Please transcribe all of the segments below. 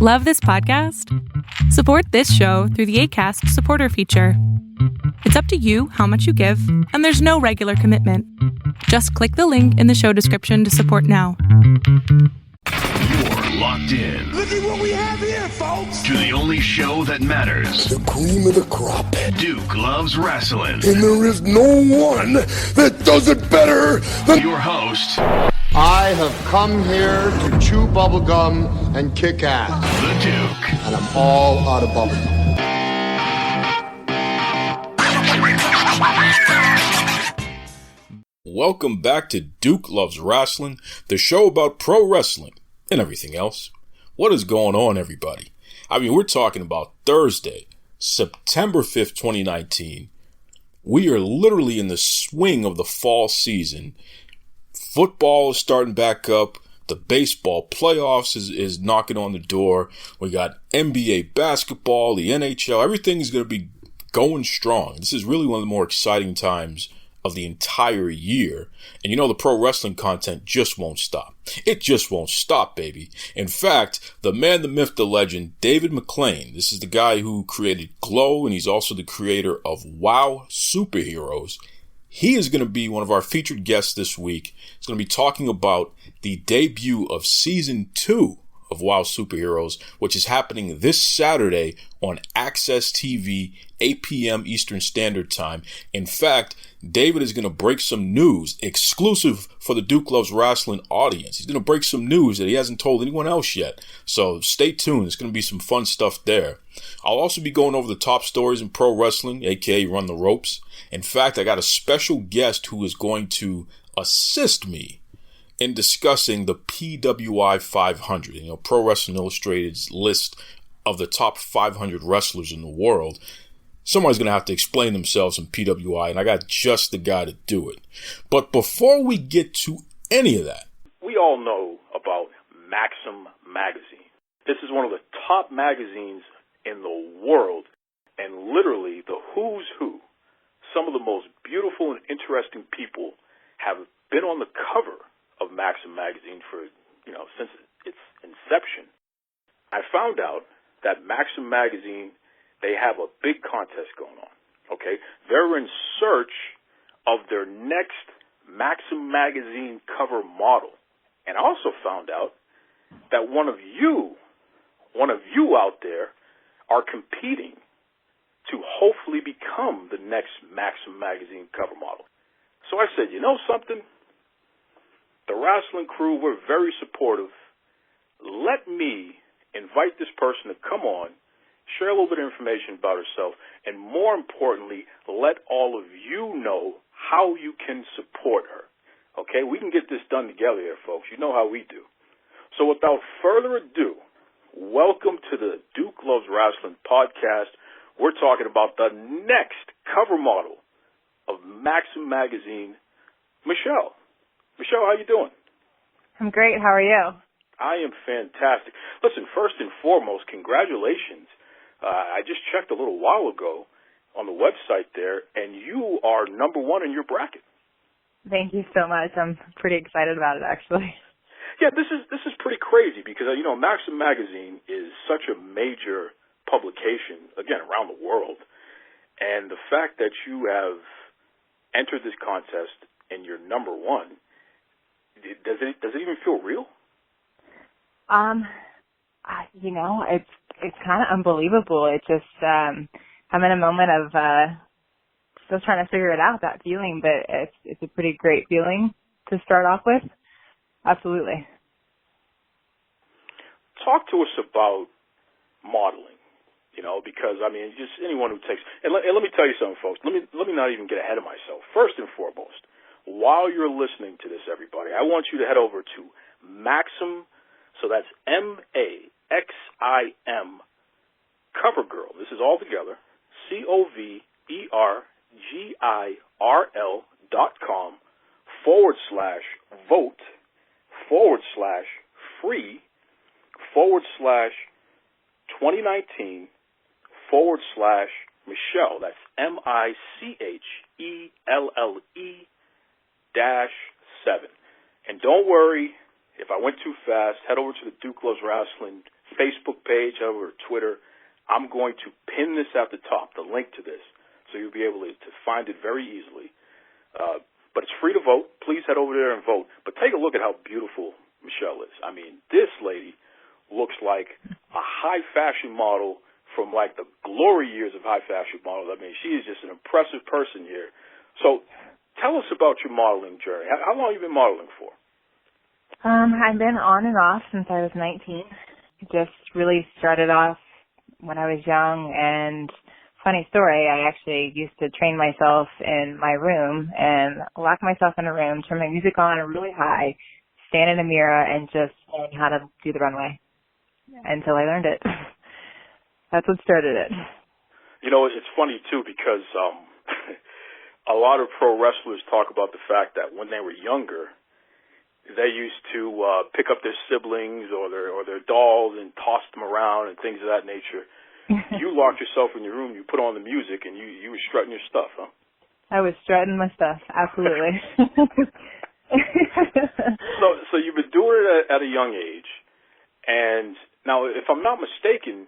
Love this podcast? Support this show through the Acast supporter feature. It's up to you how much you give, and there's no regular commitment. Just click the link in the show description to support now. You're locked in. Look at what we have here, folks. To the only show that matters. The cream of the crop. Duke loves wrestling. And there is no one that does it better than your host. I have come here to chew bubblegum and kick ass. The Duke. And I'm all out of bubblegum. Welcome back to Duke Loves Rasslin, the show about pro wrestling and everything else. What is going on, everybody? I mean, we're talking about Thursday, September 5th, 2019. We are literally in the swing of the fall season. Football is starting back up. The baseball playoffs is knocking on the door. We got NBA basketball, the NHL. Everything is going to be going strong. This is really one of the more exciting times of the entire year. And you know, the pro wrestling content just won't stop. It just won't stop, baby. In fact, the man, the myth, the legend, David McLane, this is the guy who created Glow, and he's also the creator of WoW Superheroes. He is going to be one of our featured guests this week. He's going to be talking about the debut of Season 2 of WoW Superheroes, which is happening this Saturday on Access TV, 8 p.m. Eastern Standard Time. In fact, David is going to break some news exclusive for the Duke Loves Rasslin audience. He's going to break some news that he hasn't told anyone else yet. So stay tuned. It's going to be some fun stuff there. I'll also be going over the top stories in pro wrestling, aka Run the Ropes. In fact, I got a special guest who is going to assist me in discussing the PWI 500, Pro Wrestling Illustrated's list of the top 500 wrestlers in the world. Somebody's going to have to explain themselves in PWI, and I got just the guy to do it. But before we get to any of that, we all know about Maxim Magazine. This is one of the top magazines in the world, and literally the who's who. Some of the most beautiful and interesting people have been on the cover of Maxim Magazine for, since its inception. I found out that Maxim Magazine, they have a big contest going on, okay? They're in search of their next Maxim Magazine cover model. And I also found out that one of you out there are competing to hopefully become the next Maxim Magazine cover model. So I said, you know something? The Rasslin crew, we're very supportive. Let me invite this person to come on, share a little bit of information about herself, and more importantly, let all of you know how you can support her. Okay, we can get this done together here, folks. You know how we do. So without further ado, welcome to the Duke Loves Rasslin podcast. We're talking about the next cover model of Maxim Magazine, Michelle. Michelle, how you doing? I'm great. How are you? I am fantastic. Listen, first and foremost, congratulations. I just checked a little while ago on the website there, and you are number one in your bracket. Thank you so much. I'm pretty excited about it, actually. Yeah, this is pretty crazy because, Maxim Magazine is such a major publication, again, around the world. And the fact that you have entered this contest and you're number one, does it even feel real? It's kind of unbelievable. It just, I'm in a moment of still trying to figure it out, that feeling, but it's a pretty great feeling to start off with. Absolutely. Talk to us about modeling, because, just anyone who takes, and let me tell you something, folks. Let me not even get ahead of myself. First and foremost, while you're listening to this, everybody, I want you to head over to Maxim, so that's MAXIM, CoverGirl. This is all together, CoverGirl.com/vote/free/2019/Michelle. That's MICHELLE-7. And don't worry, if I went too fast, head over to the Duke Loves Rasslin Facebook page, head over to Twitter. I'm going to pin this at the top, the link to this, so you'll be able to find it very easily. But it's free to vote. Please head over there and vote. But take a look at how beautiful Michelle is. I mean, this lady looks like a high fashion model from like the glory years of high fashion models. I mean, she is just an impressive person here. So tell us about your modeling journey. How long have you been modeling for? I've been on and off since I was 19. Just really started off when I was young, and funny story, I actually used to train myself in my room and lock myself in a room, turn my music on really high, stand in a mirror, and just learn how to do the runway until I learned it. That's what started it. You know, it's funny, too, because a lot of pro wrestlers talk about the fact that when they were younger, they used to pick up their siblings or their dolls and toss them around and things of that nature. You locked yourself in your room, you put on the music, and you were strutting your stuff, huh? I was strutting my stuff, absolutely. So you've been doing it at a young age, and now, if I'm not mistaken,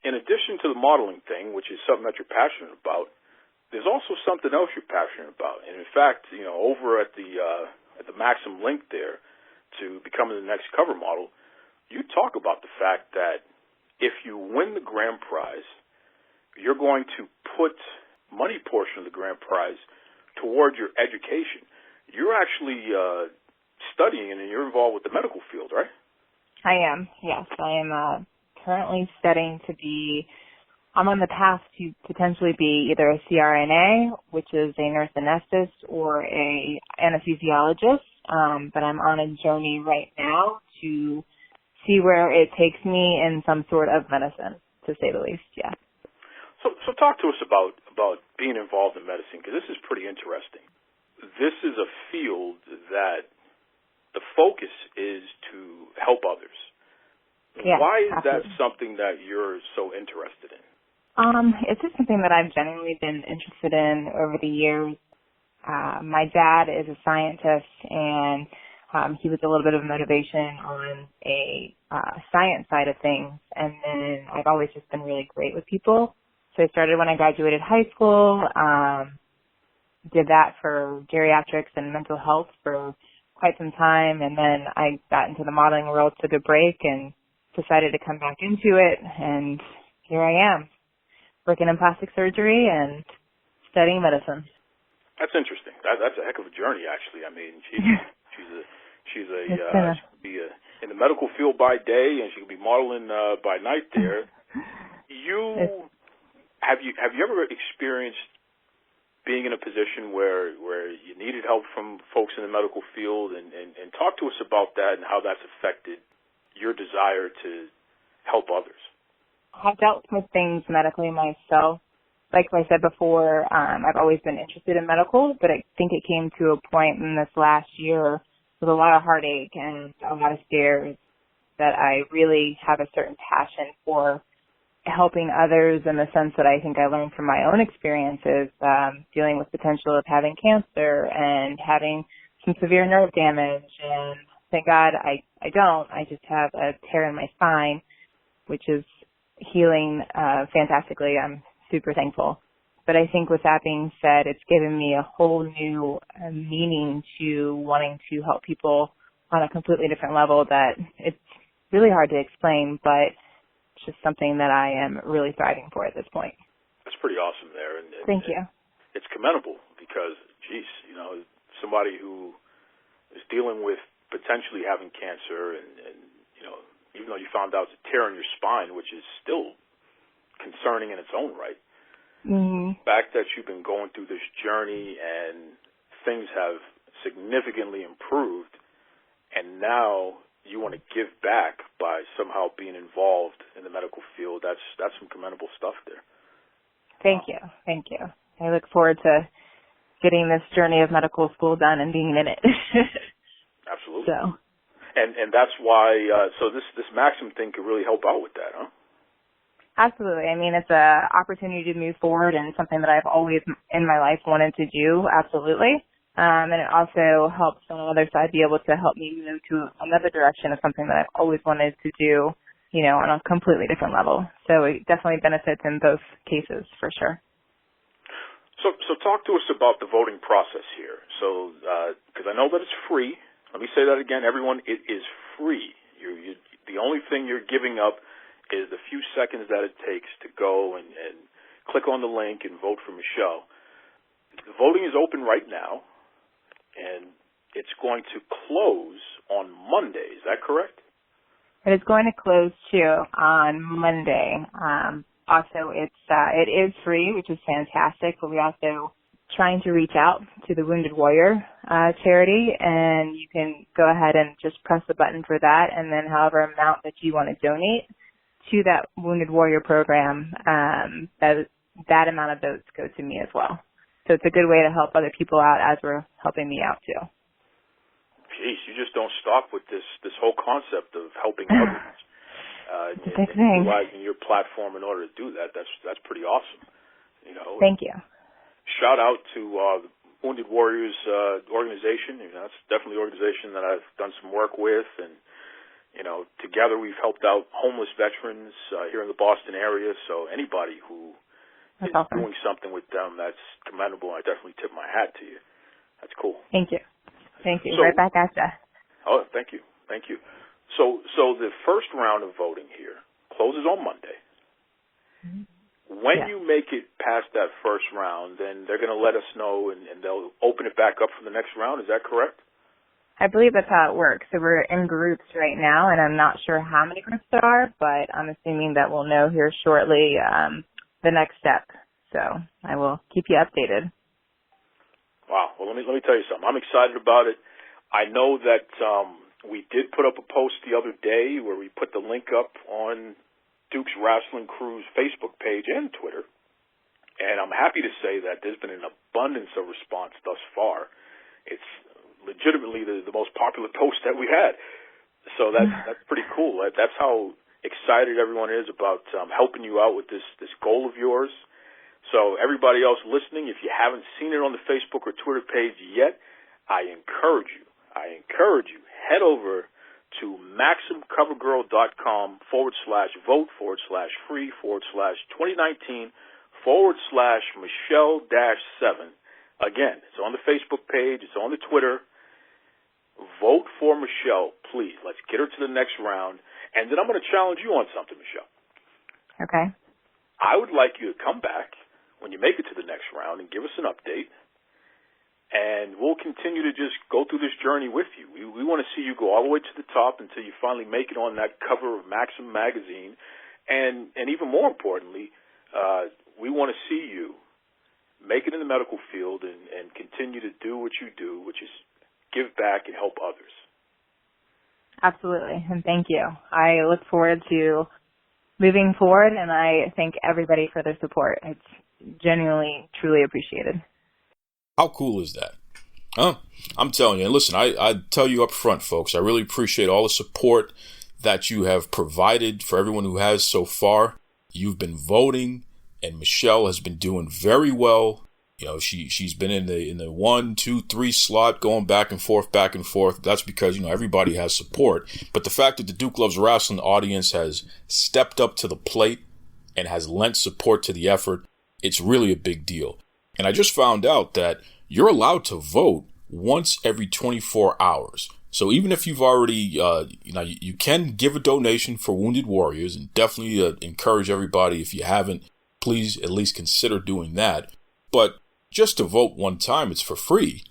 in addition to the modeling thing, which is something that you're passionate about, there's also something else you're passionate about. And in fact, you know, over at the Maxim link there to becoming the next cover model, you talk about the fact that if you win the grand prize, you're going to put money portion of the grand prize towards your education. You're actually studying and you're involved with the medical field, right? I am, yes. I am currently studying to be, I'm on the path to potentially be either a CRNA, which is a nurse anesthetist, or a anesthesiologist. But I'm on a journey right now to see where it takes me in some sort of medicine, to say the least, yeah. So talk to us about being involved in medicine, because this is pretty interesting. This is a field that the focus is to help others. Yeah, why is absolutely. that something that you're so interested in? It's just something that I've genuinely been interested in over the years. My dad is a scientist, and he was a little bit of motivation on a science side of things. And then I've always just been really great with people. So I started when I graduated high school, did that for geriatrics and mental health for quite some time. And then I got into the modeling world, took a break, and decided to come back into it. And here I am, working in plastic surgery and studying medicine. That's interesting. That's a heck of a journey, actually. I mean, she's in the medical field by day, and she can be modeling by night there. Have you ever experienced being in a position where you needed help from folks in the medical field, and talk to us about that and how that's affected your desire to help others? I've dealt with things medically myself. Like I said before, I've always been interested in medical, but I think it came to a point in this last year with a lot of heartache and a lot of scares that I really have a certain passion for helping others, in the sense that I think I learned from my own experiences, dealing with potential of having cancer and having some severe nerve damage. And thank God I don't. I just have a tear in my spine, which is healing fantastically. I'm super thankful. But I think with that being said, it's given me a whole new meaning to wanting to help people on a completely different level that it's really hard to explain, but it's just something that I am really thriving for at this point. That's pretty awesome there. And thank you. It's commendable because, geez, you know, somebody who is dealing with potentially having cancer and you know, even though you found out it's a tear in your spine, which is still concerning in its own right. Mm-hmm. The fact that you've been going through this journey and things have significantly improved, and now you want to give back by somehow being involved in the medical field, that's some commendable stuff there. Thank you. I look forward to getting this journey of medical school done and being in it. Absolutely. So. And that's why, so this Maxim thing could really help out with that, huh? Absolutely. I mean, it's an opportunity to move forward and something that I've always in my life wanted to do. Absolutely. And it also helps on the other side be able to help me move to another direction of something that I've always wanted to do on a completely different level. So it definitely benefits in both cases for sure. So talk to us about the voting process here. So, because I know that it's free. Let me say that again, everyone. It is free. The only thing you're giving up is the few seconds that it takes to go and click on the link and vote for Michelle. The voting is open right now, and it's going to close on Monday. Is that correct? It is going to close too on Monday. Also, it is free, which is fantastic, but we also trying to reach out to the Wounded Warrior charity, and you can go ahead and just press the button for that, and then however amount that you want to donate to that Wounded Warrior program, that amount of votes go to me as well. So it's a good way to help other people out as we're helping me out too. Jeez, you just don't stop with this whole concept of helping others. It's a big thing. Utilizing your platform in order to do that, that's pretty awesome. Thank you. Shout out to the Wounded Warriors organization. That's definitely an organization that I've done some work with, and together we've helped out homeless veterans here in the Boston area. So anybody who is awesome. doing something with them, that's commendable. I definitely tip my hat to you. That's cool. Thank you. Thank you. So, right back at you. Oh, thank you. Thank you. So the first round of voting here closes on Monday. Mm-hmm. When you make it past that first round, then they're going to let us know, and they'll open it back up for the next round. Is that correct? I believe that's how it works. So we're in groups right now, and I'm not sure how many groups there are, but I'm assuming that we'll know here shortly the next step. So I will keep you updated. Wow. Well, let me tell you something. I'm excited about it. I know that we did put up a post the other day where we put the link up on Duke's Rasslin Crew's Facebook page and Twitter, and I'm happy to say that there's been an abundance of response thus far. It's legitimately the most popular post that we had, so that's pretty cool. That's how excited everyone is about helping you out with this goal of yours. So everybody else listening, if you haven't seen it on the Facebook or Twitter page yet, I encourage you, head over to MaximCoverGirl.com/vote/free/2019/Michelle-7. Again, it's on the Facebook page, it's on the Twitter. Vote for Michelle, please. Let's get her to the next round. And then I'm going to challenge you on something, Michelle. Okay. I would like you to come back when you make it to the next round and give us an update. And we'll continue to just go through this journey with you. We want to see you go all the way to the top until you finally make it on that cover of Maxim magazine. And even more importantly, we want to see you make it in the medical field and continue to do what you do, which is give back and help others. Absolutely, and thank you. I look forward to moving forward, and I thank everybody for their support. It's genuinely, truly appreciated. How cool is that? Huh? I'm telling you, and listen, I tell you up front, folks, I really appreciate all the support that you have provided for everyone who has so far. You've been voting, and Michelle has been doing very well. She's been in the 1, 2, 3 slot, going back and forth. That's because, everybody has support. But the fact that the Duke Loves Rasslin audience has stepped up to the plate and has lent support to the effort, it's really a big deal. And I just found out that you're allowed to vote once every 24 hours. So even if you've already, you can give a donation for Wounded Warriors, and definitely encourage everybody, if you haven't, please at least consider doing that. But just to vote one time, it's for free.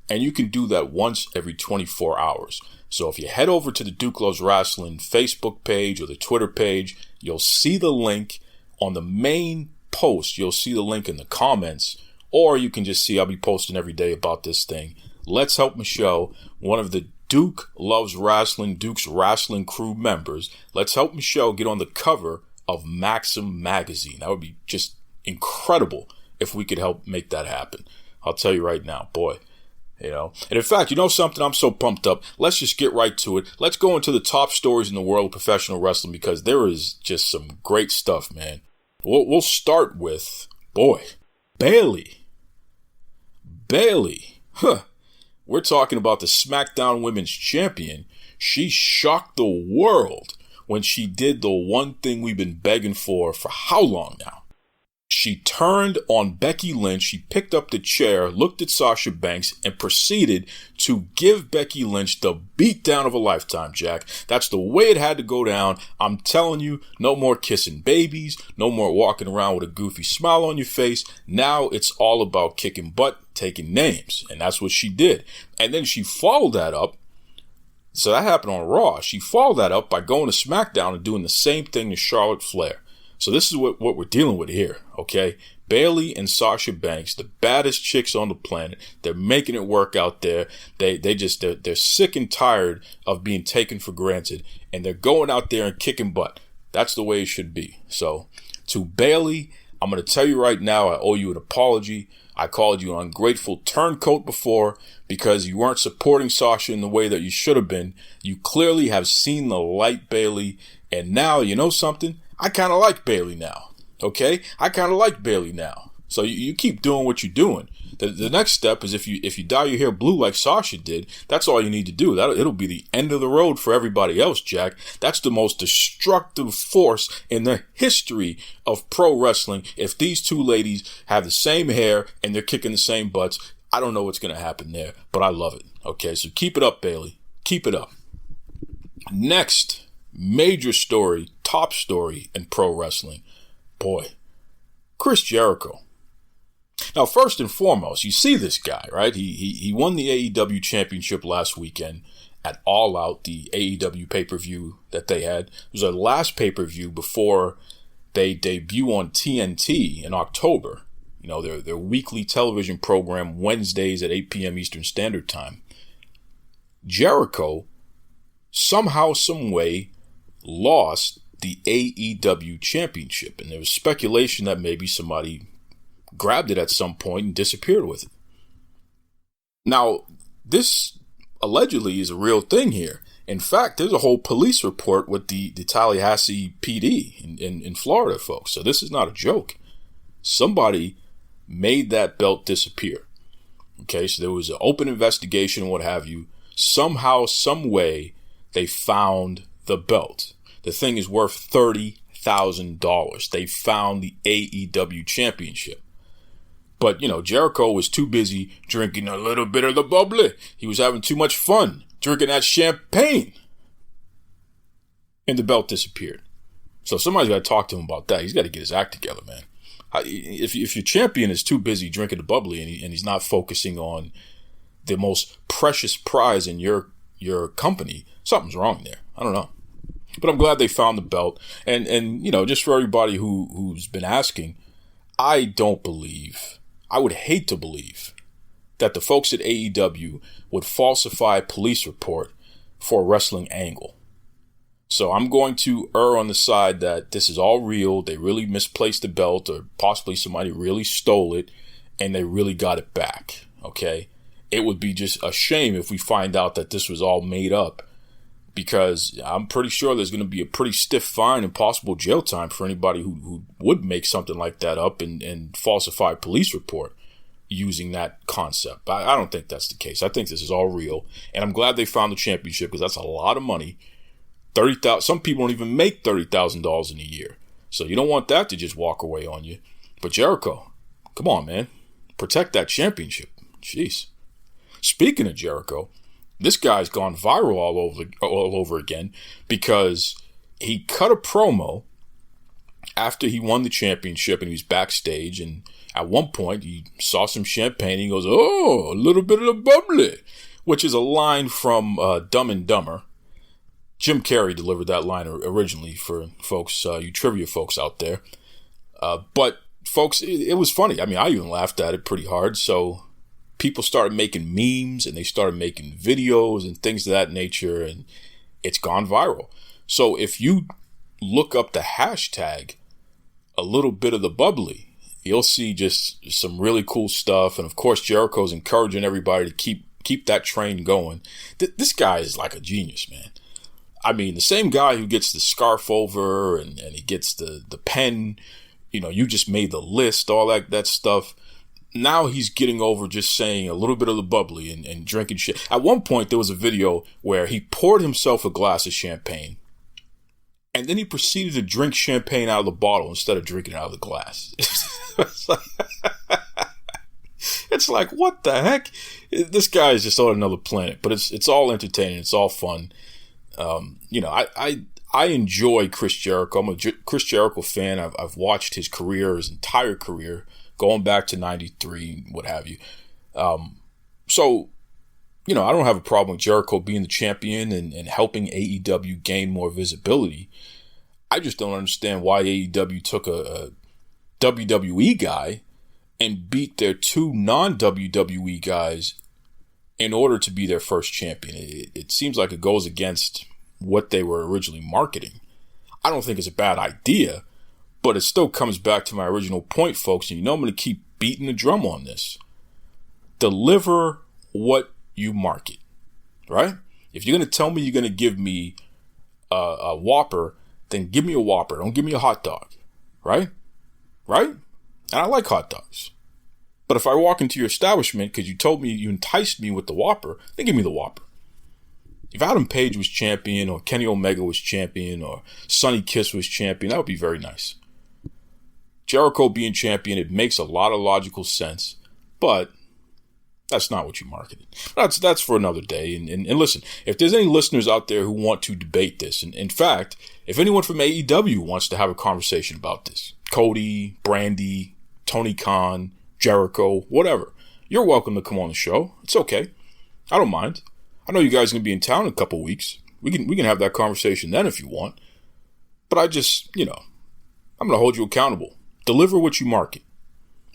And you can do that once every 24 hours. So if you head over to the Duke Loves Rasslin Facebook page or the Twitter page, you'll see the link on the main post. You'll see the link in the comments, or you can just see I'll be posting every day about this thing. Let's help Michelle, one of the Duke Loves Rasslin, Duke's Rasslin Crew members. Let's help Michelle get on the cover of Maxim magazine. That would be just incredible if we could help make that happen. I'll tell you right now, boy. And in fact, something? I'm so pumped up. Let's just get right to it. Let's go into the top stories in the world of professional wrestling, because there is just some great stuff, man. We'll start with, Bayley. We're talking about the SmackDown Women's Champion. She shocked the world when she did the one thing we've been begging for how long now? She turned on Becky Lynch. She picked up the chair, looked at Sasha Banks, and proceeded to give Becky Lynch the beatdown of a lifetime, Jack. That's the way it had to go down. I'm telling you, no more kissing babies, no more walking around with a goofy smile on your face. Now it's all about kicking butt, taking names, and that's what she did. And then she followed that up. So that happened on Raw. She followed that up by going to SmackDown and doing the same thing to Charlotte Flair. So this is what we're dealing with here, okay? Bayley and Sasha Banks, the baddest chicks on the planet. They're making it work out there. They're sick and tired of being taken for granted, and they're going out there and kicking butt. That's the way it should be. So to Bayley, I'm going to tell you right now, I owe you an apology. I called you an ungrateful turncoat before because you weren't supporting Sasha in the way that you should have been. You clearly have seen the light, Bayley, and now, you know something? I kind of like Bayley now, okay? I kind of like Bayley now. So you keep doing what you're doing. The next step is if you dye your hair blue like Sasha did, that's all you need to do. It'll be the end of the road for everybody else, Jack. That's the most destructive force in the history of pro wrestling. If these two ladies have the same hair and they're kicking the same butts, I don't know what's going to happen there, but I love it. Okay, so keep it up, Bayley. Keep it up. Next major story, top story in pro wrestling. Boy, Chris Jericho. Now, first and foremost, you see this guy, right? He won the AEW championship last weekend at All Out, the AEW pay-per-view that they had. It was their last pay-per-view before they debut on TNT in October. You know, their weekly television program, Wednesdays at 8 p.m. Eastern Standard Time. Jericho, somehow, some way, lost the AEW championship. And there was speculation that maybe somebody grabbed it at some point and disappeared with it. Now, this allegedly is a real thing here. In fact, there's a whole police report with the Tallahassee PD in Florida, folks. So this is not a joke. Somebody made that belt disappear. Okay, so there was an open investigation and what have you. Somehow, some way, they found the belt. The thing is worth $30,000. They found the AEW championship. But, you know, Jericho was too busy drinking a little bit of the bubbly. He was having too much fun drinking that champagne. And the belt disappeared. So somebody's got to talk to him about that. He's got to get his act together, man. If your champion is too busy drinking the bubbly and he's not focusing on the most precious prize in your company, something's wrong there. I don't know. But I'm glad they found the belt. And you know, just for everybody who's been asking, I would hate to believe that the folks at AEW would falsify a police report for a wrestling angle. So I'm going to err on the side that this is all real. They really misplaced the belt, or possibly somebody really stole it and they really got it back. Okay. It would be just a shame if we find out that this was all made up, because I'm pretty sure there's going to be a pretty stiff fine and possible jail time for anybody who would make something like that up and falsify a police report using that concept. I don't think that's the case. I think this is all real. And I'm glad they found the championship, because that's a lot of money. $30,000. Some people don't even make $30,000 in a year. So you don't want that to just walk away on you. But Jericho, come on, man. Protect that championship. Jeez. Speaking of Jericho, this guy's gone viral all over again, because he cut a promo after he won the championship and he was backstage, and at one point he saw some champagne and he goes, "Oh, a little bit of the bubbly," which is a line from Dumb and Dumber. Jim Carrey delivered that line originally for folks, you trivia folks out there. But folks, it was funny. I mean, I even laughed at it pretty hard. So people started making memes and they started making videos and things of that nature, and it's gone viral. So if you look up the hashtag "a little bit of the bubbly," you'll see just some really cool stuff. And of course, Jericho's encouraging everybody to keep that train going. This guy is like a genius, man. I mean, the same guy who gets the scarf over and he gets the pen, you know, you just made the list, all that stuff. Now he's getting over just saying a little bit of the bubbly and drinking shit. At one point, there was a video where he poured himself a glass of champagne And then he proceeded to drink champagne out of the bottle instead of drinking it out of the glass. It's like, what the heck? This guy is just on another planet. But it's all entertaining. It's all fun. I enjoy Chris Jericho. I'm a Chris Jericho fan. I've watched his entire career, going back to 93, what have you. So, I don't have a problem with Jericho being the champion and helping AEW gain more visibility. I just don't understand why AEW took a WWE guy and beat their two non-WWE guys in order to be their first champion. It seems like it goes against what they were originally marketing. I don't think it's a bad idea, but it still comes back to my original point, folks, and I'm going to keep beating the drum on this. Deliver what you market, right? If you're going to tell me you're going to give me a Whopper, then give me a Whopper. Don't give me a hot dog, right? Right? And I like hot dogs. But if I walk into your establishment because you told me you enticed me with the Whopper, then give me the Whopper. If Adam Page was champion or Kenny Omega was champion or Sonny Kiss was champion, that would be very nice. Jericho being champion, it makes a lot of logical sense, but that's not what you marketed. That's for another day. And listen, if there's any listeners out there who want to debate this, and in fact, if anyone from AEW wants to have a conversation about this, Cody, Brandy, Tony Khan, Jericho, whatever, you're welcome to come on the show. It's okay. I don't mind. I know you guys are going to be in town in a couple weeks. We can have that conversation then if you want. But I just, I'm going to hold you accountable. Deliver what you market.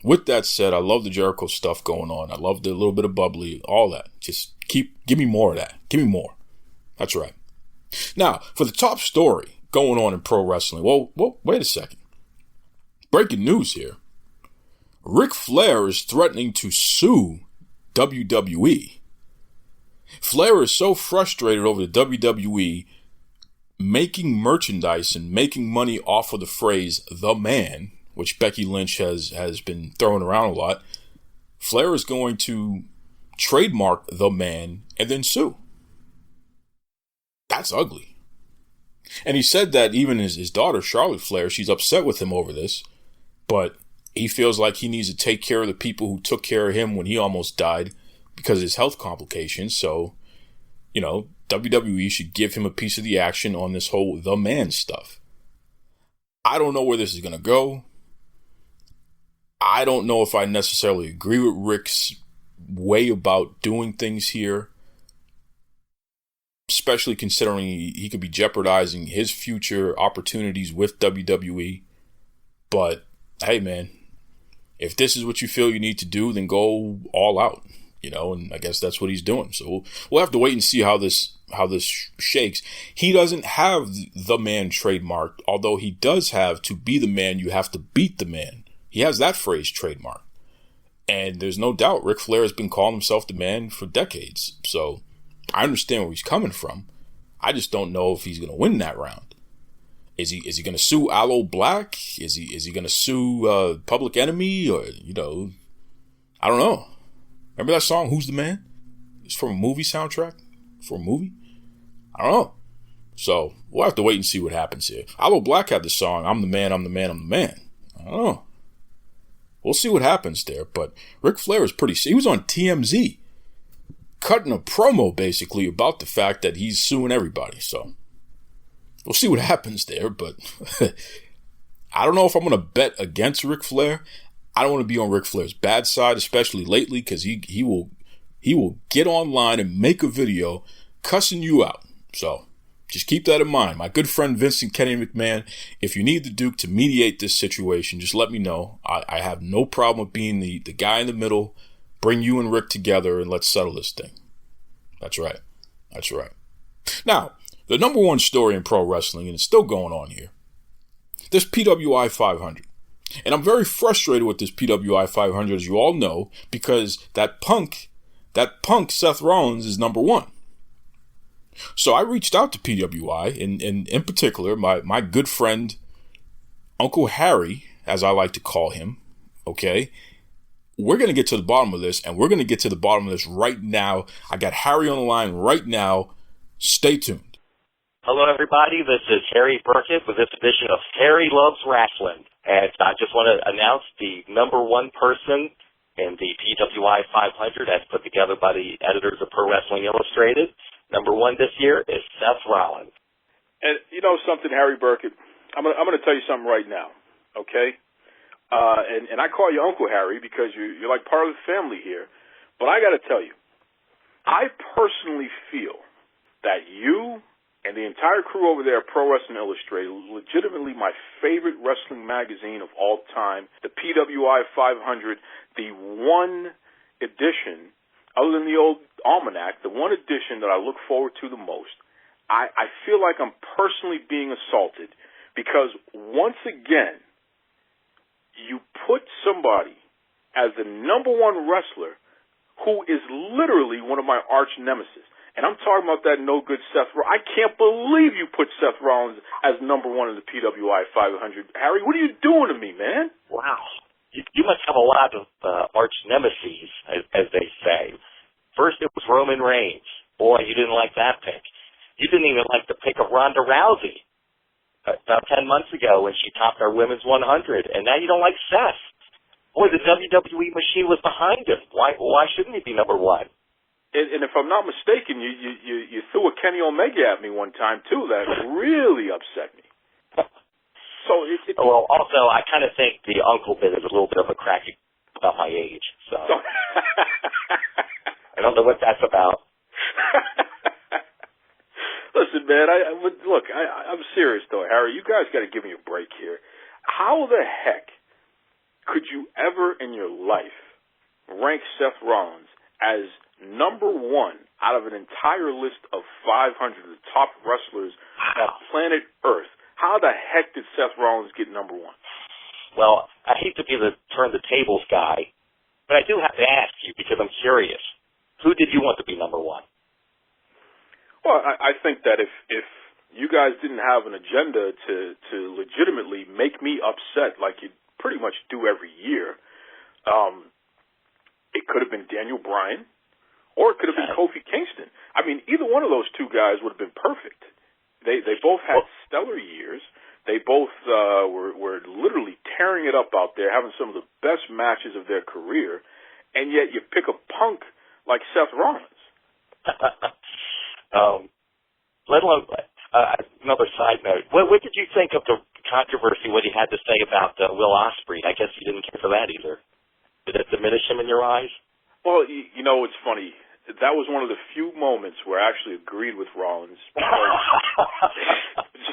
With that said, I love the Jericho stuff going on. I love the little bit of bubbly, all that. Just give me more of that. Give me more. That's right. Now, for the top story going on in pro wrestling. Well, wait a second. Breaking news here. Ric Flair is threatening to sue WWE. Flair is so frustrated over the WWE making merchandise and making money off of the phrase "the man," which Becky Lynch has been throwing around a lot. Flair is going to trademark "the man" and then sue. That's ugly. And he said that even his daughter, Charlotte Flair, she's upset with him over this, but he feels like he needs to take care of the people who took care of him when he almost died because of his health complications. So, WWE should give him a piece of the action on this whole "the man" stuff. I don't know where this is going to go. I don't know if I necessarily agree with Rick's way about doing things here, especially considering he could be jeopardizing his future opportunities with WWE. But hey, man, if this is what you feel you need to do, then go all out, and I guess that's what he's doing. So we'll have to wait and see how this shakes. He doesn't have the man trademarked, although he does have to be the man, you have to beat the man. He has that phrase trademarked. And there's no doubt Ric Flair has been calling himself the man for decades. So I understand where he's coming from. I just don't know if he's going to win that round. Is he going to sue Aloe Black? Is he going to sue Public Enemy? Or, I don't know. Remember that song, "Who's the Man"? It's from a movie soundtrack. For a movie? I don't know. So we'll have to wait and see what happens here. Aloe Black had the song, "I'm the man, I'm the man, I'm the man." I don't know. We'll see what happens there. But Ric Flair is he was on TMZ cutting a promo basically about the fact that he's suing everybody. So we'll see what happens there. But I don't know if I'm going to bet against Ric Flair. I don't want to be on Ric Flair's bad side, especially lately, because he will get online and make a video cussing you out. So just keep that in mind. My good friend Vincent Kenny McMahon, if you need the Duke to mediate this situation, just let me know. I have no problem with being the guy in the middle. Bring you and Rick together and let's settle this thing. That's right. That's right. Now, the number one story in pro wrestling, and it's still going on here, this PWI 500. And I'm very frustrated with this PWI 500, as you all know, because that punk Seth Rollins is number one. So I reached out to PWI, and in particular, my good friend, Uncle Harry, as I like to call him, okay? We're going to get to the bottom of this, and we're going to get to the bottom of this right now. I got Harry on the line right now. Stay tuned. Hello, everybody. This is Harry Burkett with this edition of Harry Loves Rasslin. And I just want to announce the number one person in the PWI 500 as put together by the editors of Pro Wrestling Illustrated. Number one this year is Seth Rollins. And you know something, Harry Burkett? I'm gonna tell you something right now, okay? And I call you Uncle Harry because you're like part of the family here. But I got to tell you, I personally feel that you and the entire crew over there at Pro Wrestling Illustrated, legitimately my favorite wrestling magazine of all time, the PWI 500, the one edition, other than the old almanac, the one edition that I look forward to the most. I feel like I'm personally being assaulted because once again, you put somebody as the number one wrestler who is literally one of my arch nemesis. And I'm talking about that no-good Seth Rollins. I can't believe you put Seth Rollins as number one in the PWI 500. Harry, what are you doing to me, man? Wow. You must have a lot of arch nemesis, as they say. First, it was Roman Reigns. Boy, you didn't like that pick. You didn't even like the pick of Ronda Rousey about 10 months ago when she topped our women's 100. And now you don't like Seth. Boy, the WWE machine was behind him. Why shouldn't he be number one? And if I'm not mistaken, you threw a Kenny Omega at me one time, too. That really upset me. So well, also, I kind of think the uncle bit is a little bit of a crack about my age. So I don't know what that's about. Listen, man, I'm serious, though, Harry. You guys got to give me a break here. How the heck could you ever in your life rank Seth Rollins as number one out of an entire list of 500 of the top wrestlers on planet Earth? How the heck did Seth Rollins get number one? Well, I hate to be the turn the tables guy, but I do have to ask you because I'm curious. Who did you want to be number one? Well, I think that if you guys didn't have an agenda to legitimately make me upset like you pretty much do every year, it could have been Daniel Bryan. Or it could have been Kofi Kingston. I mean, either one of those two guys would have been perfect. They both had stellar years. They both were literally tearing it up out there, having some of the best matches of their career, and yet you pick a punk like Seth Rollins. Let alone another side note. What did you think of the controversy, what he had to say about Will Ospreay? I guess you didn't care for that either. Did it diminish him in your eyes? Well, you know, it's funny. That was one of the few moments where I actually agreed with Rollins.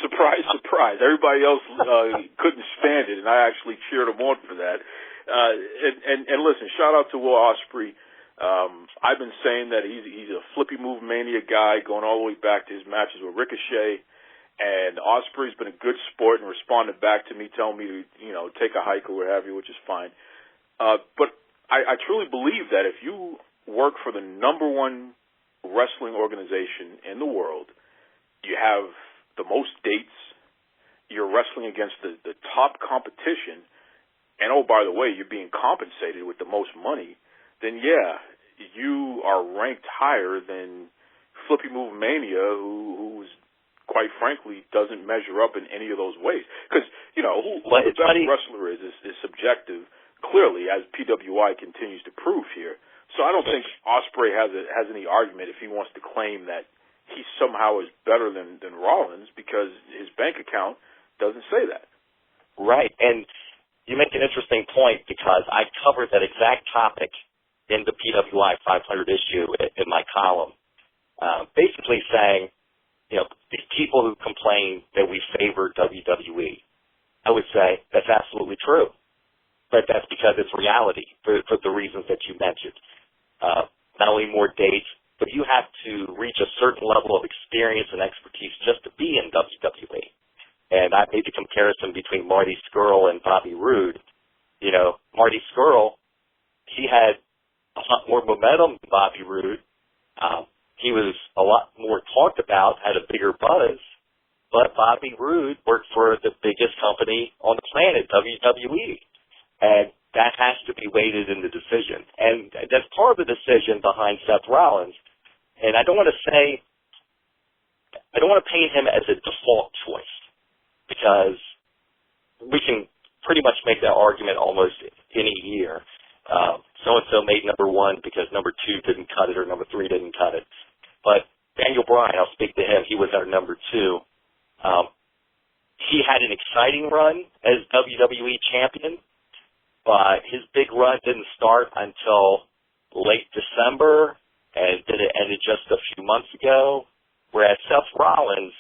Surprise, surprise. Everybody else couldn't stand it, and I actually cheered him on for that. And listen, shout out to Will Ospreay. I've been saying that he's a flippy move mania guy going all the way back to his matches with Ricochet. And Ospreay's been a good sport and responded back to me, telling me to, take a hike or what have you, which is fine. But I truly believe that if you work for the number one wrestling organization in the world, you have the most dates, you're wrestling against the top competition, and oh, by the way, you're being compensated with the most money, then yeah, you are ranked higher than Flippy Move Mania, who's quite frankly doesn't measure up in any of those ways. Because, who the best wrestler is subjective, clearly, as PWI continues to prove here. So I don't think Ospreay has any argument if he wants to claim that he somehow is better than Rollins because his bank account doesn't say that. Right, and you make an interesting point because I covered that exact topic in the PWI 500 issue in my column, basically saying, these people who complain that we favor WWE, I would say that's absolutely true. But that's because it's reality for the reasons that you mentioned. Not only more dates, but you have to reach a certain level of experience and expertise just to be in WWE. And I made the comparison between Marty Scurll and Bobby Roode. Marty Scurll, he had a lot more momentum than Bobby Roode. He was a lot more talked about, had a bigger buzz. But Bobby Roode worked for the biggest company on the planet, WWE. And that has to be weighted in the decision. And that's part of the decision behind Seth Rollins. And I don't want to say, I don't want to paint him as a default choice because we can pretty much make that argument almost any year. So-and-so made number 1 because number 2 didn't cut it or number 3 didn't cut it. But Daniel Bryan, I'll speak to him. He was our number 2. He had an exciting run as WWE champion, but his big run didn't start until late December, and then it ended just a few months ago. Whereas Seth Rollins,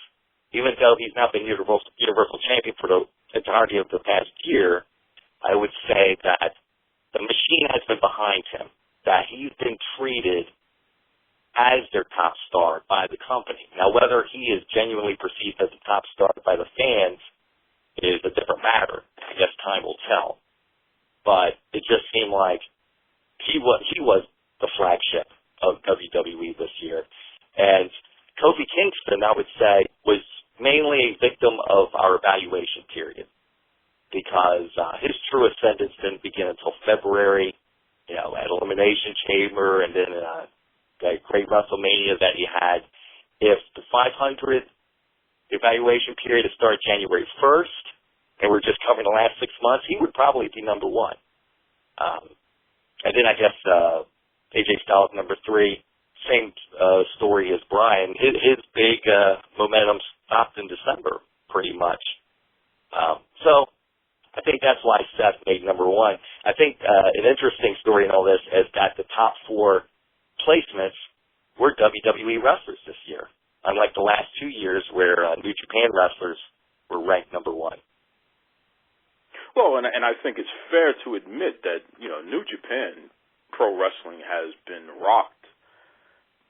even though he's not been Universal Champion for the entirety of the past year, I would say that the machine has been behind him, that he's been treated as their top star by the company. Now, whether he is genuinely perceived as a top star by the fans is a different matter. I guess time will tell. But it just seemed like he was the flagship of WWE this year. And Kofi Kingston, I would say, was mainly a victim of our evaluation period because his true ascendance didn't begin until February, at Elimination Chamber and then that great WrestleMania that he had. If the 500 evaluation period had started January 1st and we're just covering the last 6 months, he would probably be number 1. And then I guess AJ Styles number 3, same story as Bryan. His big momentum stopped in December pretty much. So I think that's why Seth made number 1. I think an interesting story in all this is that the top 4 placements were WWE wrestlers this year, unlike the last 2 years where New Japan wrestlers were ranked number 1. Well, and I think it's fair to admit that, New Japan Pro Wrestling has been rocked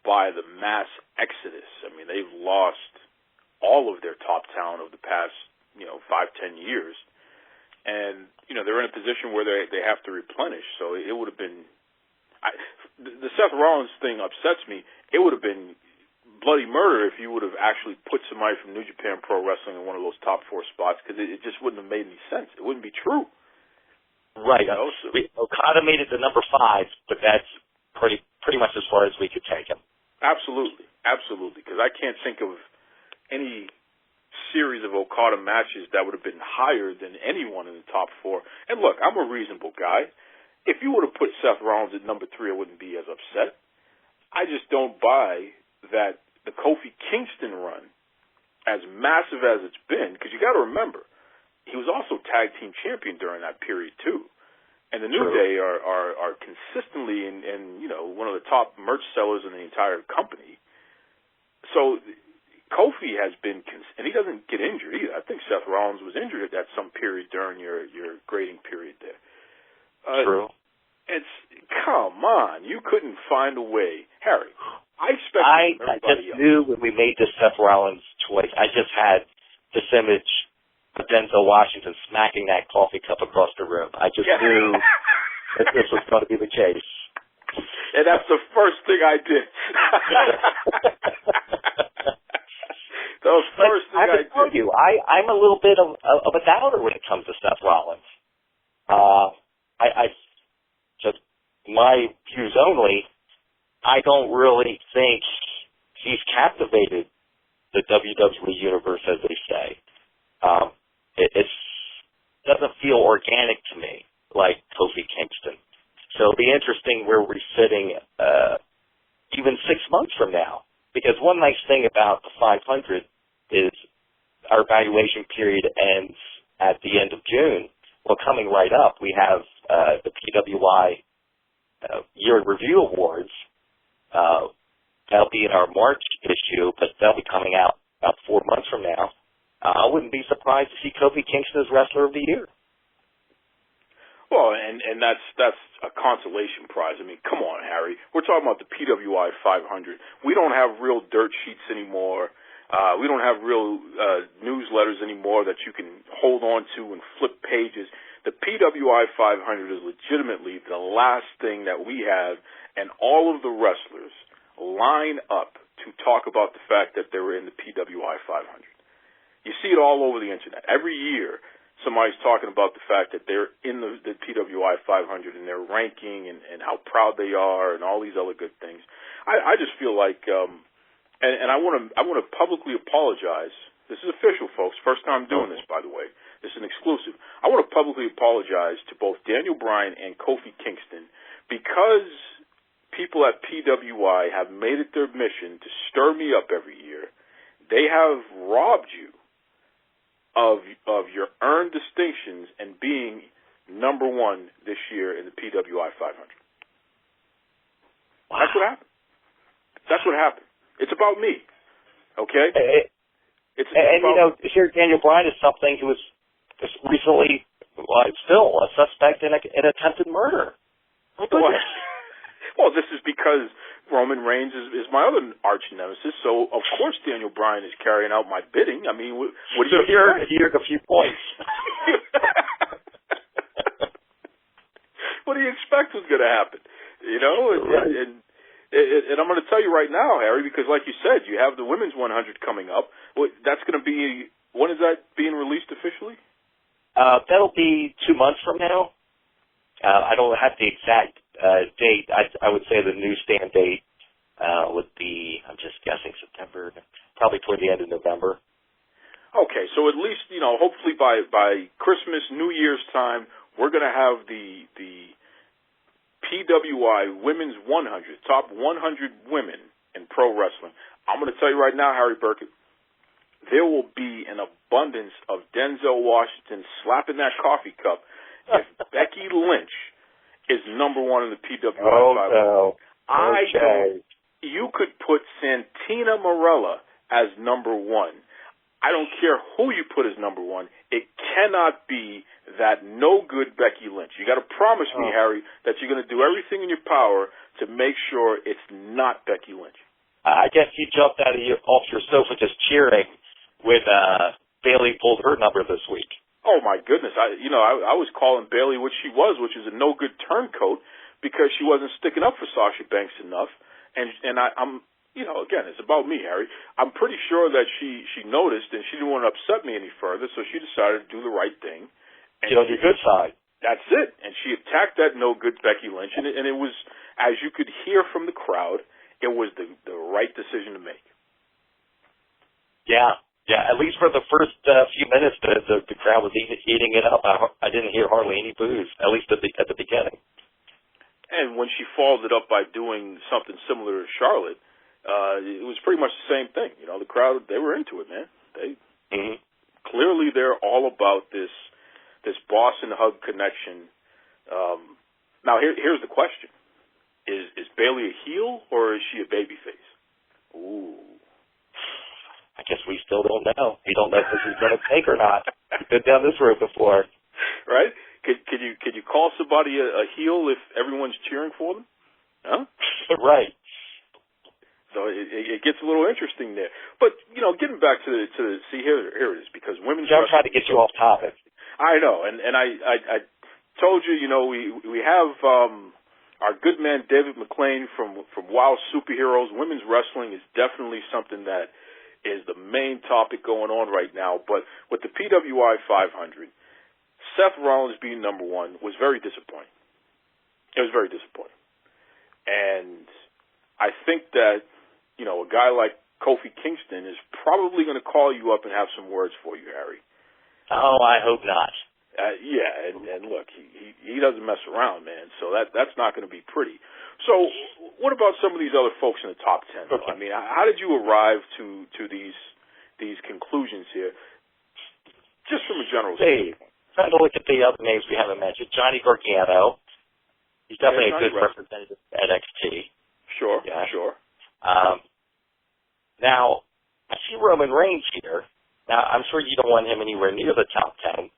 by the mass exodus. I mean, they've lost all of their top talent of the past, 5-10 years. And, they're in a position where they have to replenish. So it would have been, the Seth Rollins thing upsets me. It would have been bloody murder if you would have actually put somebody from New Japan Pro Wrestling in one of those top 4 spots because it just wouldn't have made any sense. It wouldn't be true. Right. Okada made it to number 5, but that's pretty much as far as we could take him. Absolutely. Because I can't think of any series of Okada matches that would have been higher than anyone in the top 4. And look, I'm a reasonable guy. If you would have put Seth Rollins at number 3, I wouldn't be as upset. I just don't buy that the Kofi Kingston run, as massive as it's been, because you got to remember, he was also tag team champion during that period too. And the New Day are consistently in one of the top merch sellers in the entire company. So Kofi has been, and he doesn't get injured either. I think Seth Rollins was injured at some period during your grading period there. True. It's, come on, you couldn't find a way. Harry, I just knew when we made this Seth Rollins choice, I just had this image of Denzel Washington smacking that coffee cup across the room. I just knew that this was going to be the case. And that's the first thing I did. I told you, I'm a little bit of a doubter when it comes to Seth Rollins. I just, my views only, I don't really think he's captivated the WWE universe, as they say. It doesn't feel organic to me, like Kofi Kingston. So it'll be interesting where we're sitting even 6 months from now. Because one nice thing about the 500 is our evaluation period ends at the end of June. Well, coming right up, we have the PWI Year in Review Awards. That'll be in our March issue, but that'll be coming out about 4 months from now. I wouldn't be surprised to see Kofi Kingston as Wrestler of the Year. Well, and that's a consolation prize. I mean, come on, Harry. We're talking about the PWI 500. We don't have real dirt sheets anymore. We don't have real newsletters anymore that you can hold on to and flip pages. The PWI 500 is legitimately the last thing that we have, and all of the wrestlers line up to talk about the fact that they were in the PWI 500. You see it all over the internet. Every year, somebody's talking about the fact that they're in the PWI 500 and their ranking and how proud they are and all these other good things. I just feel like And I want to publicly apologize. This is official, folks. First time doing this, by the way. This is an exclusive. I want to publicly apologize to both Daniel Bryan and Kofi Kingston because people at PWI have made it their mission to stir me up every year. They have robbed you of your earned distinctions and being number one this year in the PWI 500. Wow. That's what happened. That's what happened. It's about me, okay? It's and you know, here Daniel Bryan is something who was just recently, still a suspect in an attempted murder. Well, this is because Roman Reigns is my other arch nemesis, so of course Daniel Bryan is carrying out my bidding. I mean, what do you expect? Here's a few points. What do you expect was going to happen? You know, and I'm going to tell you right now, Harry, because like you said, you have the women's 100 coming up. That's going to be, when is that being released officially? That'll be 2 months from now. I don't have the exact date. I would say the newsstand date would be, I'm just guessing, September, probably toward the end of November. Okay, so at least, you know, hopefully by Christmas, New Year's time, we're going to have the PWI Women's 100, top 100 women in pro wrestling. I'm going to tell you right now, Harry Burkett, there will be an abundance of Denzel Washington slapping that coffee cup if Becky Lynch is number one in the PWI 500. No. Okay. You could put Santina Marella as number one. I don't care who you put as number one. It cannot be that no-good Becky Lynch. You got to promise me, Harry, that you're going to do everything in your power to make sure it's not Becky Lynch. I guess you jumped off your sofa just cheering when Bayley pulled her number this week. Oh my goodness! I was calling Bayley what she was, which is a no-good turncoat, because she wasn't sticking up for Sasha Banks enough. And I'm. You know, again, it's about me, Harry. I'm pretty sure that she noticed and she didn't want to upset me any further, so she decided to do the right thing. And get on your good side. That's it. And she attacked that no-good Becky Lynch, and it was, as you could hear from the crowd, it was the right decision to make. Yeah. At least for the first few minutes, the crowd was eating it up. I didn't hear hardly any boos, at least at the beginning. And when she followed it up by doing something similar to Charlotte, it was pretty much the same thing. You know, the crowd, they were into it, man. Clearly they're all about this boss and hug connection. Now here's the question. Is Bayley a heel or is she a babyface? Ooh. I guess we still don't know. We don't know if this is going to take or not. We've been down this road before. Right? Could you call somebody a heel if everyone's cheering for them? Huh? Right. So it gets a little interesting there. But, you know, getting back to see, here it is, because women's wrestling... I'm trying to get you off topic. I know, and I told you, you know, we have our good man David McLane from Wild Superheroes. Women's wrestling is definitely something that is the main topic going on right now. But with the PWI 500, Seth Rollins being number one was very disappointing. It was very disappointing. And I think that, you know, a guy like Kofi Kingston is probably going to call you up and have some words for you, Harry. Oh, I hope not. Yeah, and look, he doesn't mess around, man. So that's not going to be pretty. So, what about some of these other folks in the top 10? Okay. I mean, how did you arrive to these conclusions here? Just from a general standpoint. Trying to look at the other names we haven't mentioned. Johnny Gargano. He's definitely a good representative at NXT. Sure, yeah. Sure. Now, I see Roman Reigns here. Now, I'm sure you don't want him anywhere near the top 10,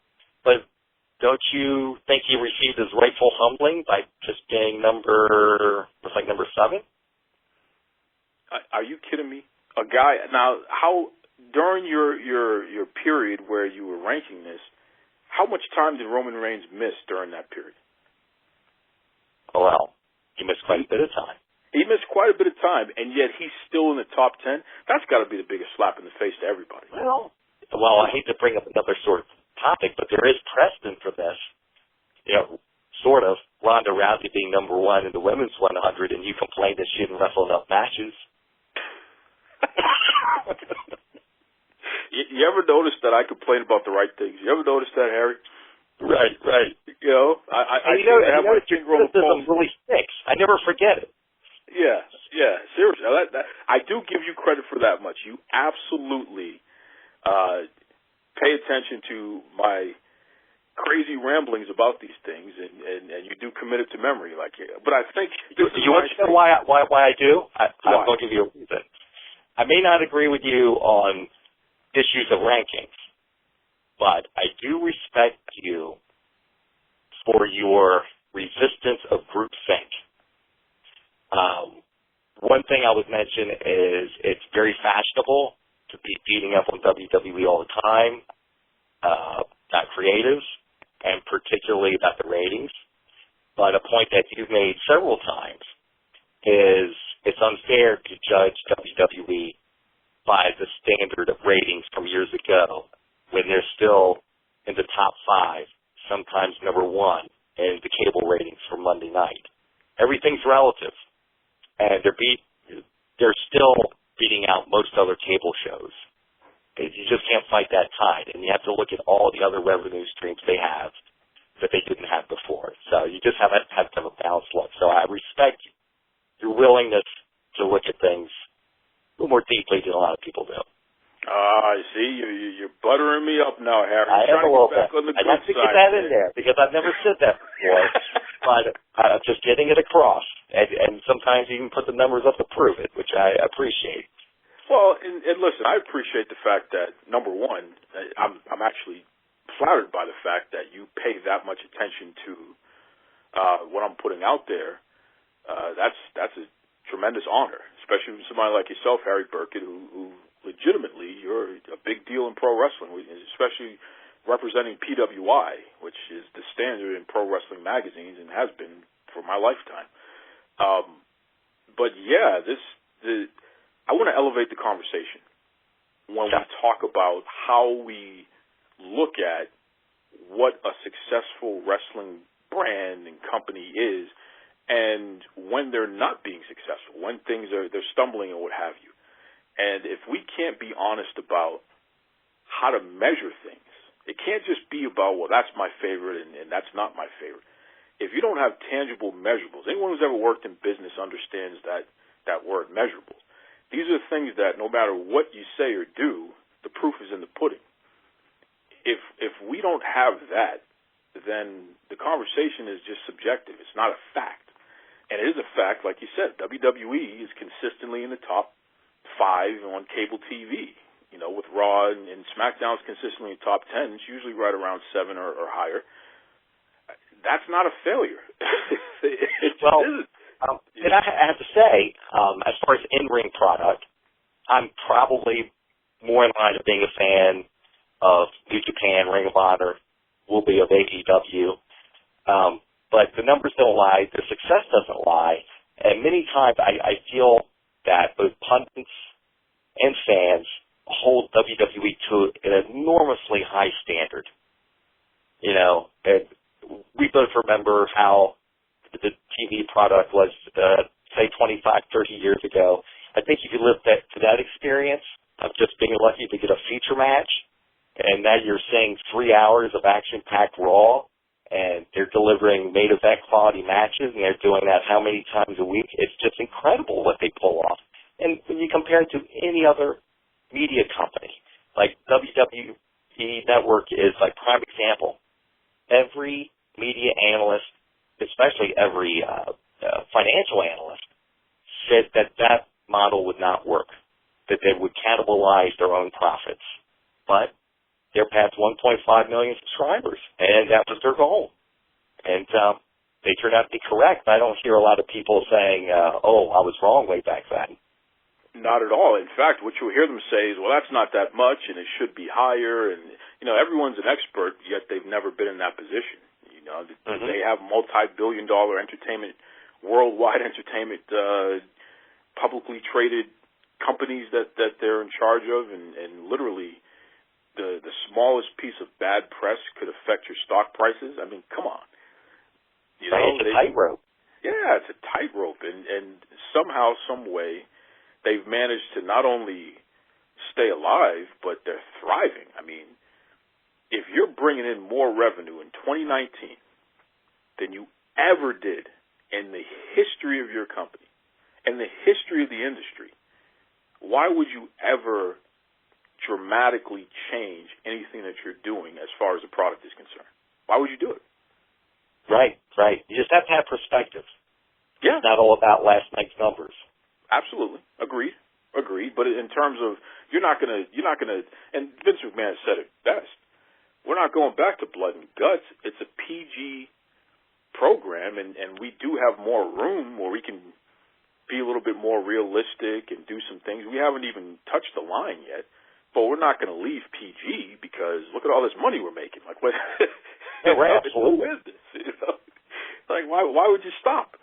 but don't you think he received his rightful humbling by just being number 7? Are you kidding me? A guy, now, how, during your period where you were ranking this, how much time did Roman Reigns miss during that period? Well, he missed quite a bit of time. He missed quite a bit of time, and yet he's still in the top 10. That's got to be the biggest slap in the face to everybody. Well, I hate to bring up another sort of topic, but there is precedent for this. You know, sort of. Ronda Rousey being number one in the women's 100, and you complained that she didn't wrestle enough matches. You ever notice that I complain about the right things? You ever notice that, Harry? Right. You know, I have my finger on the pulse. Really sticks. I never forget it. Yeah, seriously. I do give you credit for that much. You absolutely pay attention to my crazy ramblings about these things, and you do commit it to memory. But I think you want to know why I do? I'm going to give you a reason. I may not agree with you on issues of rankings, but I do respect you for your resistance of groupthink. One thing I would mention is it's very fashionable to be beating up on WWE all the time, not creatives, and particularly about the ratings. But a point that you've made several times is it's unfair to judge WWE by the standard of ratings from years ago when they're still in the top 5, sometimes number 1 in the cable ratings for Monday night. Everything's relative, and they're still beating out most other cable shows. You just can't fight that tide, and you have to look at all the other revenue streams they have that they didn't have before. So you just have to have a balanced look. So I respect your willingness to look at things a little more deeply than a lot of people do. I see. You're buttering me up now, Harry. I am a little bit. I have to get that in there because I've never said that before. But I'm just getting it across, and sometimes even put the numbers up to prove it, which I appreciate. Well, and listen, I appreciate the fact that, number one, I'm actually flattered by the fact that you pay that much attention to what I'm putting out there. That's a tremendous honor, especially from somebody like yourself, Harry Burkett, who legitimately, you're a big deal in pro wrestling, especially representing PWI, which is the standard in pro wrestling magazines and has been for my lifetime. But yeah, I want to elevate the conversation when we talk about how we look at what a successful wrestling brand and company is, and when they're not being successful, when they're stumbling and what have you. And if we can't be honest about how to measure things, it can't just be about, well, that's my favorite and that's not my favorite. If you don't have tangible measurables, anyone who's ever worked in business understands that word, measurables. These are things that no matter what you say or do, the proof is in the pudding. If we don't have that, then the conversation is just subjective. It's not a fact. And it is a fact, like you said, WWE is consistently in the top 5 on cable TV. You know, with Raw and SmackDown's consistently in the top 10. It's usually right around 7 or higher. That's not a failure. Well, and I have to say, as far as in-ring product, I'm probably more in line of being a fan of New Japan, Ring of Honor, will be of AEW. But the numbers don't lie. The success doesn't lie. And many times I feel that both pundits and fans hold WWE to an enormously high standard. You know, and we both remember how the TV product was, say, 25, 30 years ago. I think if you lived to that experience of just being lucky to get a feature match, and now you're seeing 3 hours of action-packed Raw, and they're delivering main-event quality matches, and they're doing that how many times a week? It's just incredible what they pull off. And when you compare it to any other media company, like WWE Network is like prime example. Every media analyst, especially every financial analyst, said that model would not work, that they would cannibalize their own profits. But they're past 1.5 million subscribers, and that was their goal. And they turned out to be correct. I don't hear a lot of people saying, oh, I was wrong way back then. Not at all. In fact, what you'll hear them say is, well, that's not that much, and it should be higher. And, you know, everyone's an expert, yet they've never been in that position. You know, they have multi-billion-dollar entertainment, worldwide entertainment, publicly traded companies that they're in charge of, and literally the smallest piece of bad press could affect your stock prices. I mean, come on. You know, it's a tightrope. Yeah, it's a tightrope, and somehow, some way, they've managed to not only stay alive, but they're thriving. I mean, if you're bringing in more revenue in 2019 than you ever did in the history of your company, in the history of the industry, why would you ever dramatically change anything that you're doing as far as the product is concerned? Why would you do it? Right. You just have to have perspective. Yeah. It's not all about last night's numbers. Absolutely. Agreed. But in terms of, you're not gonna, and Vince McMahon said it best, we're not going back to blood and guts. It's a PG program, and we do have more room where we can be a little bit more realistic and do some things. We haven't even touched the line yet, but we're not going to leave PG because look at all this money we're making. Like, what? Yeah, right, absolutely. Who is this? Like, why would you stop?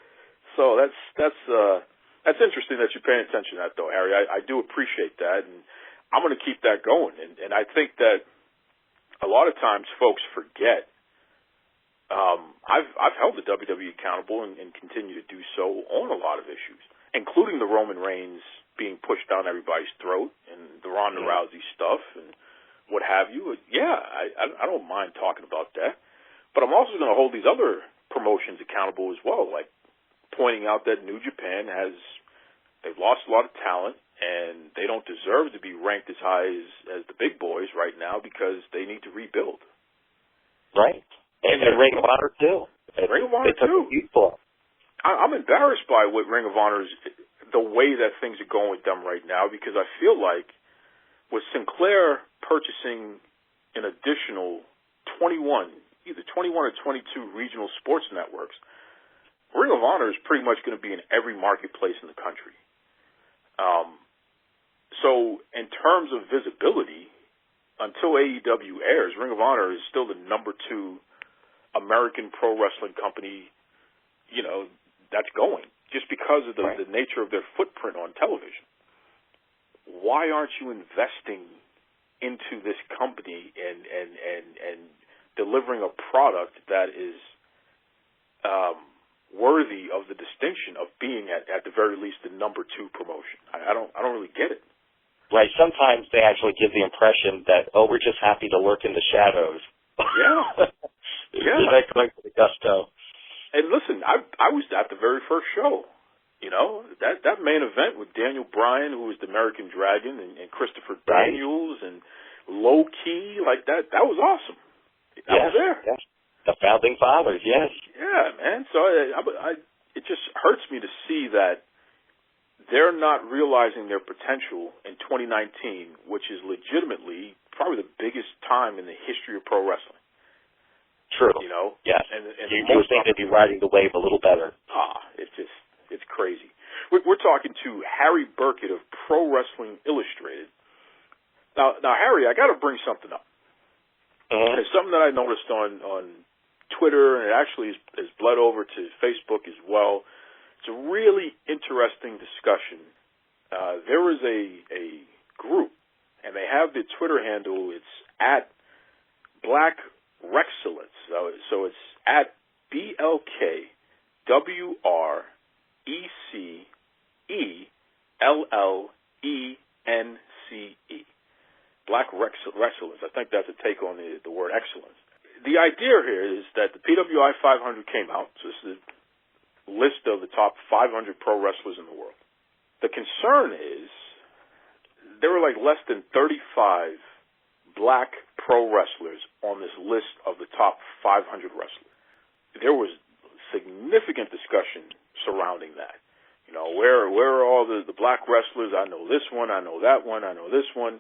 So that's interesting that you're paying attention to that, though, Harry. I do appreciate that, and I'm going to keep that going. And I think that a lot of times folks forget. I've held the WWE accountable and continue to do so on a lot of issues, including the Roman Reigns being pushed down everybody's throat and the Ronda Rousey stuff and what have you. Yeah, I don't mind talking about that. But I'm also going to hold these other promotions accountable as well, like pointing out that New Japan they've lost a lot of talent and they don't deserve to be ranked as high as the big boys right now because they need to rebuild. Right. And Ring of Honor, too. Ring of Honor, too. I'm embarrassed by what Ring of Honor's, the way that things are going with them right now, because I feel like with Sinclair purchasing an additional 21, either 21 or 22 regional sports networks, Ring of Honor is pretty much going to be in every marketplace in the country. So in terms of visibility, until AEW airs, Ring of Honor is still the number 2 American pro wrestling company, that's going, just because of the nature of their footprint on television. Why aren't you investing into this company and delivering a product that is worthy of the distinction of being at the very least the number 2 promotion? I don't really get it. Right. Sometimes they actually give the impression that, we're just happy to lurk in the shadows. Yeah. Yeah. They're going for the gusto. And listen, I was at the very first show. That main event with Daniel Bryan, who was the American Dragon, and Christopher Daniels, and Low Key, like that was awesome. I was there. Yes. The Founding Fathers, yes. Yeah, man. So it just hurts me to see that they're not realizing their potential in 2019, which is legitimately probably the biggest time in the history of pro wrestling. True. Yes. And you would think they'd be riding the wave a little better. It's crazy. We're talking to Harry Burkett of Pro Wrestling Illustrated. Now, Harry, I got to bring something up. Mm-hmm. It's something that I noticed on Twitter, and it actually has bled over to Facebook as well. It's a really interesting discussion. There is a group, and they have the Twitter handle. It's at Black Rexcellence. So it's at BLKWRECELLENCE. Black Rexcellence. I think that's a take on the word excellence. The idea here is that the PWI 500 came out. So this is a list of the top 500 pro wrestlers in the world. The concern is there were like less than 35 black pro wrestlers on this list of the top 500 wrestlers. There was significant discussion surrounding that. Where are all the black wrestlers? I know this one, I know that one, I know this one.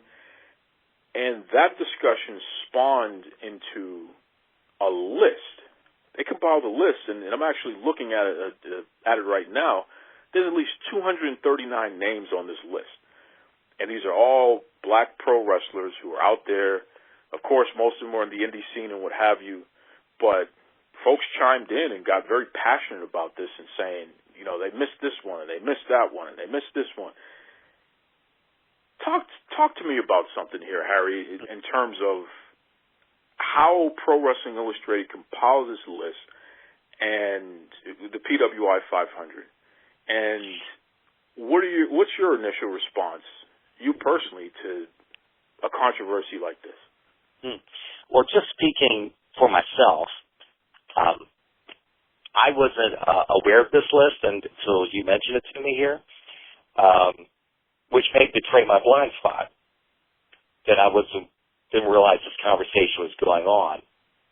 And that discussion spawned into a list. They compiled a list, and I'm actually looking at it right now. There's at least 239 names on this list. And these are all black pro wrestlers who are out there. Of course, most of them are in the indie scene and what have you. But folks chimed in and got very passionate about this and saying, they missed this one, and they missed that one, and they missed this one. Talk to me about something here, Harry, in terms of how Pro Wrestling Illustrated compiled this list and the PWI 500. And what's your initial response, you personally, to a controversy like this? Well, just speaking for myself, I wasn't aware of this list until you mentioned it to me here, which may betray my blind spot, that I didn't realize this conversation was going on.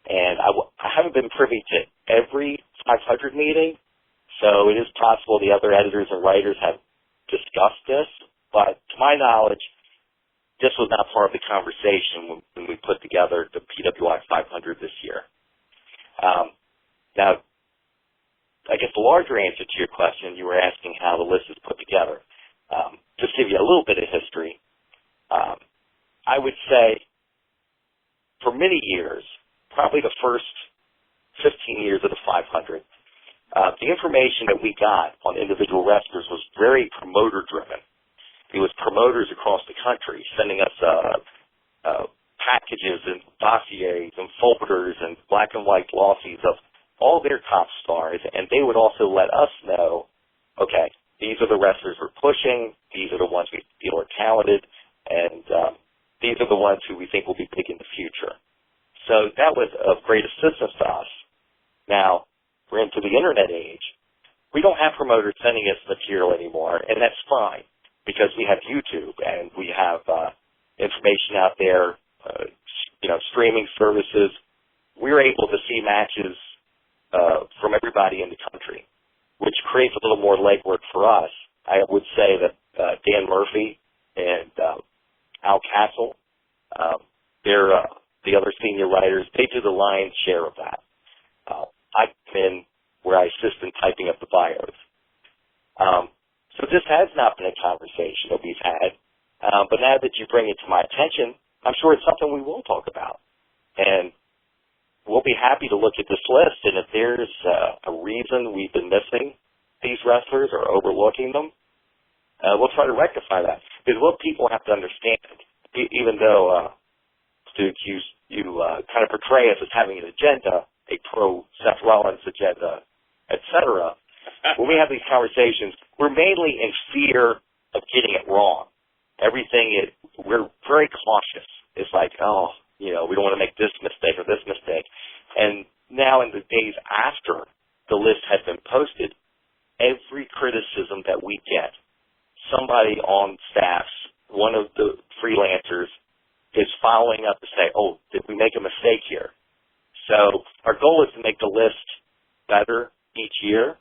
And I haven't been privy to every 500 meeting, so it is possible the other editors and writers have discussed this, but to my knowledge, this was not part of the conversation when we put together the PWI 500 this year. Now, I guess the larger answer to your question, you were asking how the list is put together. Just to give you a little bit of history, I would say for many years, probably the first 15 years of the 500, the information that we got on individual wrestlers was very promoter-driven. It was promoters across the country sending us packages and dossiers and folders and black and white glossies of all their top stars, and they would also let us know, okay, these are the wrestlers we're pushing, these are the ones we feel are talented, and these are the ones who we think will be big in the future. So that was of great assistance to us. Now, we're into the internet age. We don't have promoters sending us material anymore, and that's fine, because we have YouTube and we have information out there, streaming services. We're able to see matches from everybody in the country, which creates a little more legwork for us. I would say that Dan Murphy and Al Castle, they're the other senior writers. They do the lion's share of that. I've been where I assist in typing up the bios. So this has not been a conversation that we've had, but now that you bring it to my attention, I'm sure it's something we will talk about. And we'll be happy to look at this list, and if there's a reason we've been missing these wrestlers or overlooking them, we'll try to rectify that. Because what people have to understand, even though, Duke, you kind of portray us as having an agenda, a pro-Seth Rollins agenda, etc., when we have these conversations, we're mainly in fear of getting it wrong. We're very cautious. It's like, we don't want to make this mistake or this mistake. And now in the days after the list has been posted, every criticism that we get, somebody on staff, one of the freelancers, is following up to say, did we make a mistake here? So our goal is to make the list better each year.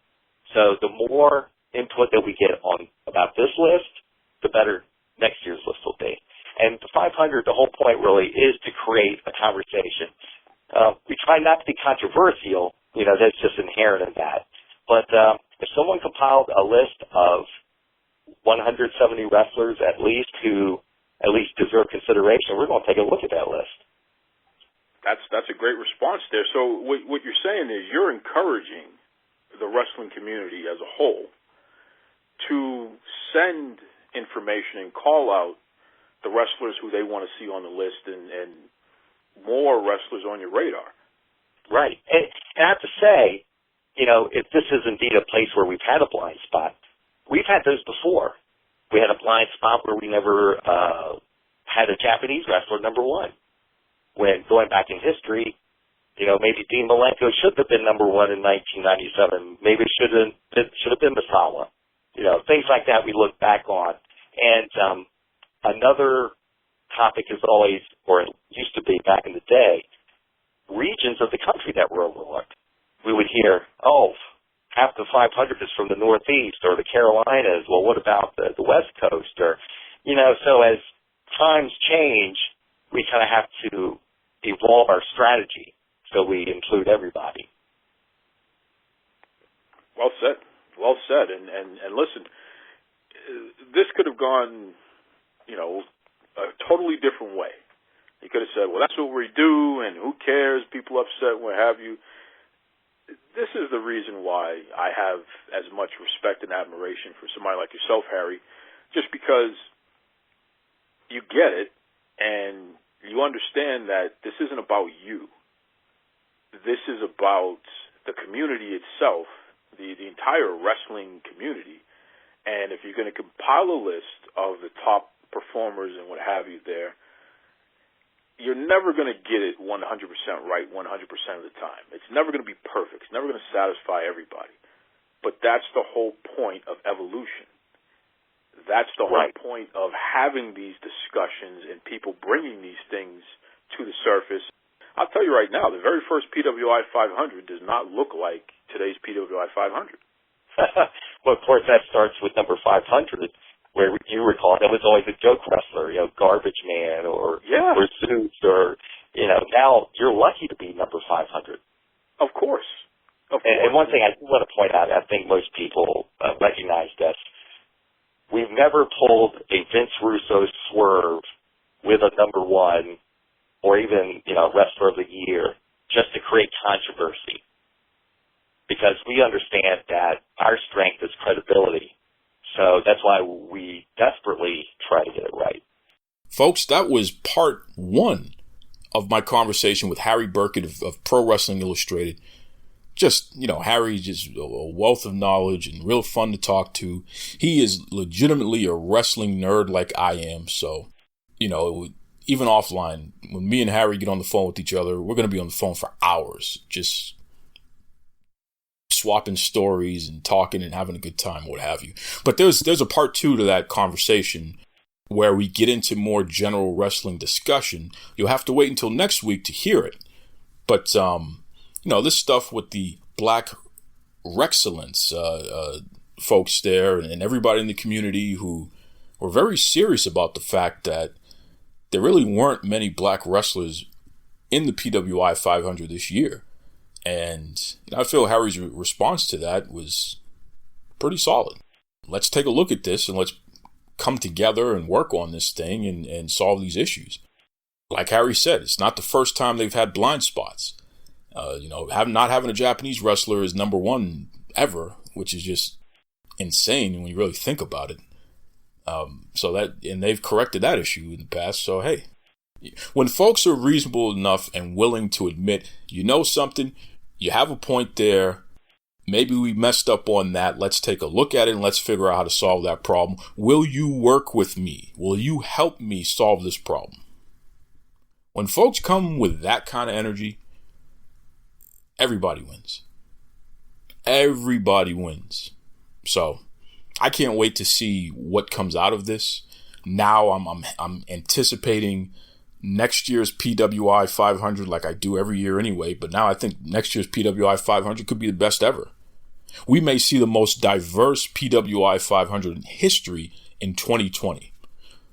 So the more input that we get on about this list, the better next year's list will be. And the 500, the whole point really is to create a conversation. We try not to be controversial, that's just inherent in that. But if someone compiled a list of 170 wrestlers at least who at least deserve consideration, we're going to take a look at that list. That's a great response there. So what you're saying is you're encouraging the wrestling community as a whole to send information and call out the wrestlers who they want to see on the list and more wrestlers on your radar. Right. And I have to say, if this is indeed a place where we've had a blind spot, we've had those before. We had a blind spot where we never had a Japanese wrestler number one. When going back in history, maybe Dean Malenko should have been number one in 1997. Maybe it should have been Misawa. Things like that we look back on. And another topic is always, or it used to be back in the day, regions of the country that were overlooked. We would hear, half the 500 is from the Northeast or the Carolinas. Well, what about the West Coast? Or, so as times change, we kind of have to evolve our strategy so we include everybody. Well said. Well said. And listen, this could have gone, a totally different way. You could have said, well, that's what we do, and who cares? People upset, what have you. This is the reason why I have as much respect and admiration for somebody like yourself, Harry, just because you get it and you understand that this isn't about you. This is about the community itself, the entire wrestling community, And if you're going to compile a list of the top performers and what have you there, you're never going to get it 100% right 100% of the time. It's never going to be perfect. It's never going to satisfy everybody. But that's the whole point of evolution. That's the whole point of having these discussions and people bringing these things to the surface. I'll tell you right now, the very first PWI 500 does not look like today's PWI 500. Well, of course, that starts with number 500, where you recall that was always a joke wrestler, Garbage Man or Zeus or, now you're lucky to be number 500. Of course. And one thing I do want to point out, I think most people recognize this. We've never pulled a Vince Russo swerve with a number one or even, Wrestler of the Year just to create controversy. Because we understand that our strength is credibility. So that's why we desperately try to get it right. Folks, that was part 1 of my conversation with Harry Burkett of Pro Wrestling Illustrated. Just, Harry's just a wealth of knowledge and real fun to talk to. He is legitimately a wrestling nerd like I am. So, even offline, when me and Harry get on the phone with each other, we're going to be on the phone for hours, just swapping stories and talking and having a good time, what have you. But there's a part 2 to that conversation where we get into more general wrestling discussion. You'll have to wait until next week to hear it. But, this stuff with the Black Rexcellence folks there and everybody in the community who were very serious about the fact that there really weren't many black wrestlers in the PWI 500 this year. And I feel Harry's response to that was pretty solid. Let's take a look at this and let's come together and work on this thing and solve these issues. Like Harry said, it's not the first time they've had blind spots. Not having a Japanese wrestler is number 1 ever, which is just insane when you really think about it. And they've corrected that issue in the past. So, hey, when folks are reasonable enough and willing to admit, something, you have a point there. Maybe we messed up on that. Let's take a look at it and let's figure out how to solve that problem. Will you work with me? Will you help me solve this problem? When folks come with that kind of energy, everybody wins. Everybody wins. So I can't wait to see what comes out of this. Now I'm anticipating next year's PWI 500 like I do every year anyway, but now I think next year's PWI 500 could be the best ever. We may see the most diverse PWI 500 in history in 2020.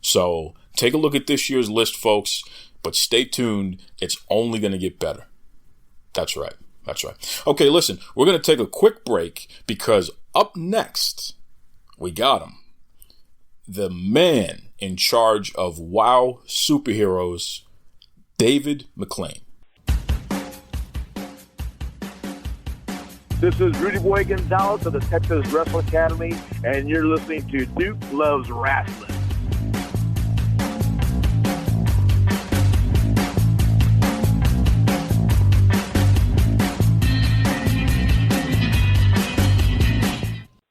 So take a look at this year's list, folks, but stay tuned. It's only going to get better. That's right. Okay, listen, we're going to take a quick break because up next, we got him. The man in charge of WOW Superheroes, David McLane. This is Rudy Boy Gonzalez of the Texas Wrestling Academy, and you're listening to Duke Loves Wrestling.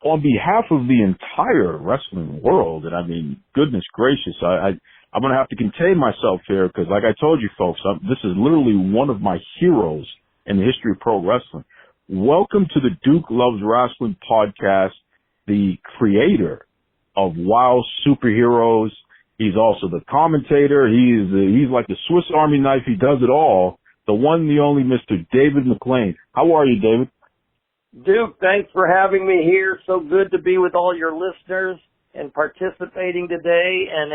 On behalf of the entire wrestling world, and I mean, goodness gracious, I'm going to have to contain myself here because, like I told you folks, this is literally one of my heroes in the history of pro wrestling. Welcome to the Duke Loves Wrestling podcast, the creator of WOW Superheroes. He's also the commentator. He's like the Swiss Army knife. He does it all. The one, the only Mr. David McLane. How are you, David? Duke, thanks for having me here. So good to be with all your listeners and participating today. And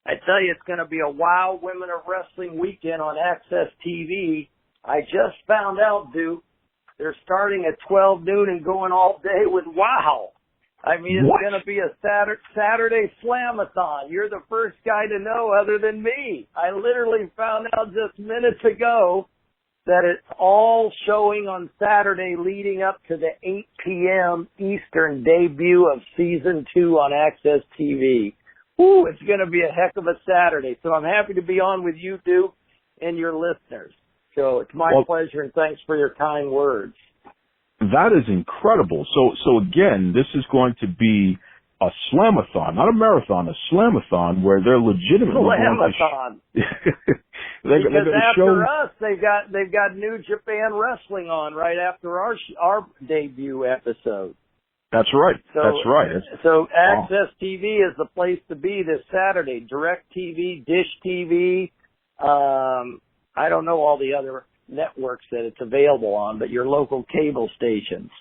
I tell you, it's going to be a WOW Women of Wrestling weekend on Access TV. I just found out, Duke, they're starting at 12 noon and going all day with WOW. I mean, it's going to be a Saturday Slamathon. You're the first guy to know other than me. I literally found out just minutes ago that it's all showing on Saturday leading up to the 8 p.m. Eastern debut of Season 2 on Access TV. Woo, it's going to be a heck of a Saturday. So I'm happy to be on with you, Duke, and your listeners. So it's my pleasure, and thanks for your kind words. That is incredible. So again, this is going to be a slamathon, not a marathon, a slamathon, where they're legitimately slamathon. Because after us, they've got New Japan Wrestling on right after our debut episode. That's right. That's right. So Access TV is the place to be this Saturday. DirecTV, Dish TV. I don't know all the other networks that it's available on, but your local cable stations.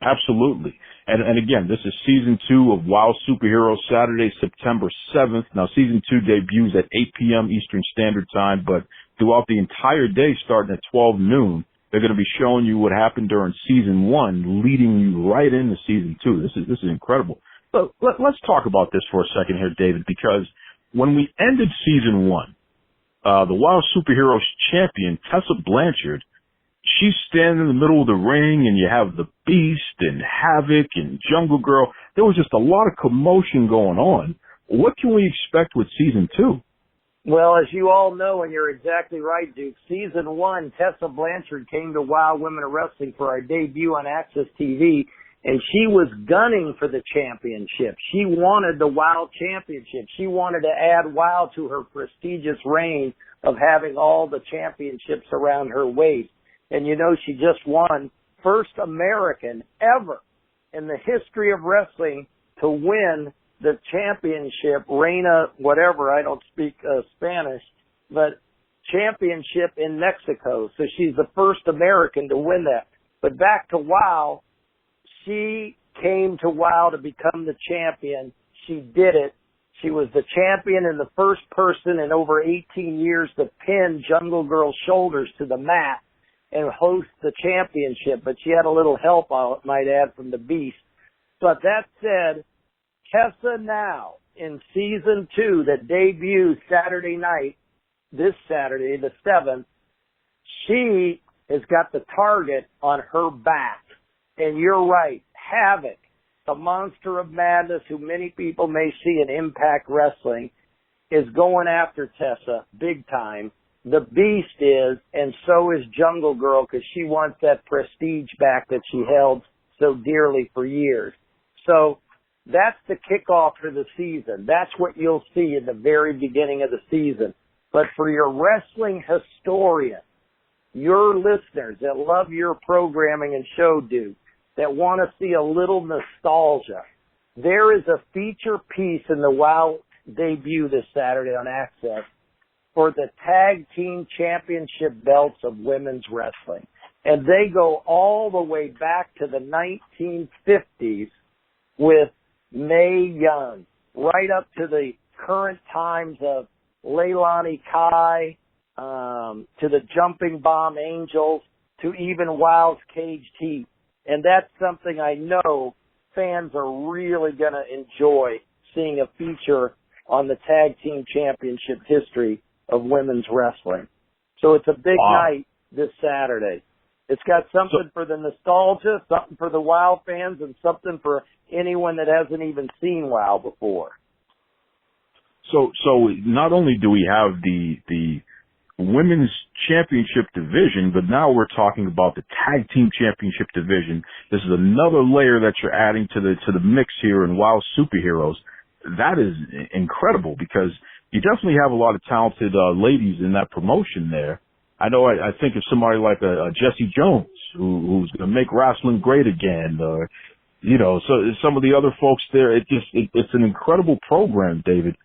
Absolutely. And again, this is season 2 of WoW Superheroes, Saturday, September 7th. Now, season 2 debuts at 8 p.m. Eastern Standard Time, but throughout the entire day, starting at 12 noon, they're going to be showing you what happened during season 1, leading you right into season 2. This is incredible. But let's talk about this for a second here, David, because when we ended season 1, the WoW Superheroes champion, Tessa Blanchard, she's standing in the middle of the ring, and you have the Beast and Havoc and Jungle Girl. There was just a lot of commotion going on. What can we expect with season 2? Well, as you all know, and you're exactly right, Duke, season 1, Tessa Blanchard came to WoW Women of Wrestling for our debut on Access TV, and she was gunning for the championship. She wanted the WoW championship. She wanted to add WoW to her prestigious reign of having all the championships around her waist. And you know, she just won first American ever in the history of wrestling to win the championship, Reina, whatever, I don't speak Spanish, but championship in Mexico. So she's the first American to win that. But back to WoW, she came to WoW to become the champion. She did it. She was the champion and the first person in over 18 years to pin Jungle Girl's shoulders to the mat and host the championship. But she had a little help, I might add, from the Beast. But that said, Tessa now in season 2 that debuts Saturday night, this Saturday, the 7th, she has got the target on her back. And you're right, Havoc, the Monster of Madness, who many people may see in Impact Wrestling, is going after Tessa big time. The Beast is, and so is Jungle Girl, because she wants that prestige back that she held so dearly for years. So that's the kickoff for the season. That's what you'll see in the very beginning of the season. But for your wrestling historian, your listeners that love your programming and show, Duke, that want to see a little nostalgia, there is a feature piece in the WoW debut this Saturday on Access for the Tag Team Championship belts of women's wrestling. And they go all the way back to the 1950s with Mae Young, right up to the current times of Leilani Kai, to the Jumping Bomb Angels, to even WoW's Caged Heat. And that's something I know fans are really going to enjoy, seeing a feature on the Tag Team Championship history of women's wrestling. So it's a big night this Saturday. It's got something for the nostalgia, something for the WoW fans, and something for anyone that hasn't even seen WoW before. So not only do we have the women's championship division, but now we're talking about the tag team championship division. This is another layer that you're adding to the mix here in WoW Superheroes. That is incredible, because you definitely have a lot of talented ladies in that promotion there. I know I think of somebody like a Jessie Jones, who's going to make wrestling great again, or, you know, so some of the other folks there. It's an incredible program, David.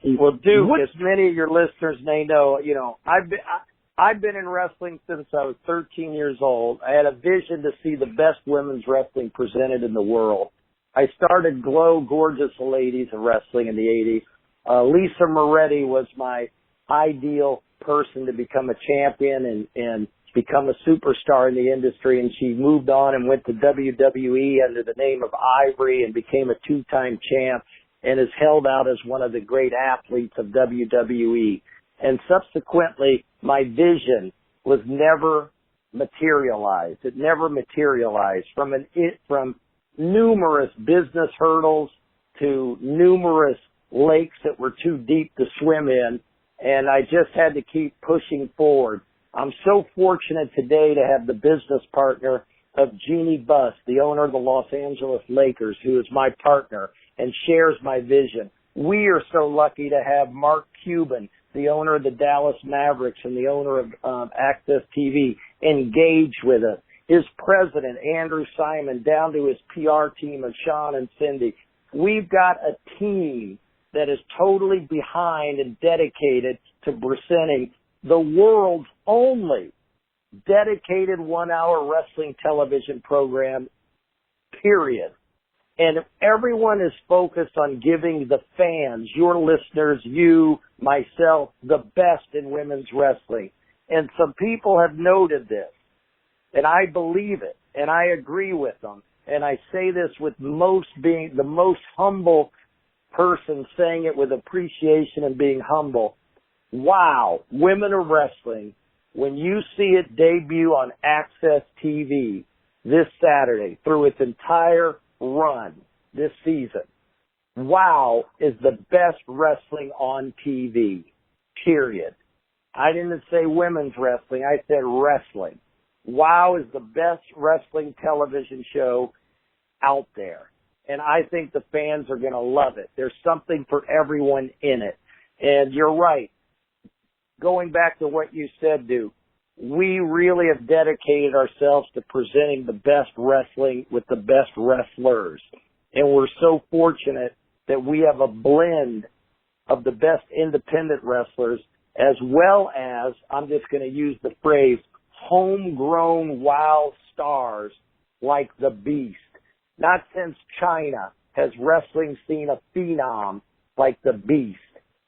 Well, Duke, as many of your listeners may know, you know, I've been in wrestling since I was 13 years old. I had a vision to see the best women's wrestling presented in the world. I started Glow Gorgeous Ladies of Wrestling in the 80s. Lisa Moretti was my ideal person to become a champion and become a superstar in the industry, and she moved on and went to WWE under the name of Ivory and became a 2-time champ, and is held out as one of the great athletes of WWE. And subsequently, my vision was never materialized. It never materialized from numerous business hurdles to numerous lakes that were too deep to swim in. And I just had to keep pushing forward. I'm so fortunate today to have the business partner of Jeannie Buss, the owner of the Los Angeles Lakers, who is my partner and shares my vision. We are so lucky to have Mark Cuban, the owner of the Dallas Mavericks and the owner of Access TV, engage with us. His president, Andrew Simon, down to his PR team of Sean and Cindy. We've got a team that is totally behind and dedicated to presenting the world's only dedicated 1-hour wrestling television program, period. And everyone is focused on giving the fans, your listeners, you, myself, the best in women's wrestling. And some people have noted this, and I believe it, and I agree with them. And I say this with being the most humble person, saying it with appreciation and being humble. Wow, Women of Wrestling, when you see it debut on Access TV this Saturday through its entire run this season, WOW is the best wrestling on TV, period. I didn't say women's wrestling, I said wrestling. WOW is the best wrestling television show out there. And I think the fans are going to love it. There's something for everyone in it. And you're right. Going back to what you said, Duke, we really have dedicated ourselves to presenting the best wrestling with the best wrestlers. And we're so fortunate that we have a blend of the best independent wrestlers as well as, I'm just going to use the phrase, homegrown WOW stars like the Beast. Not since China has wrestling seen a phenom like the Beast.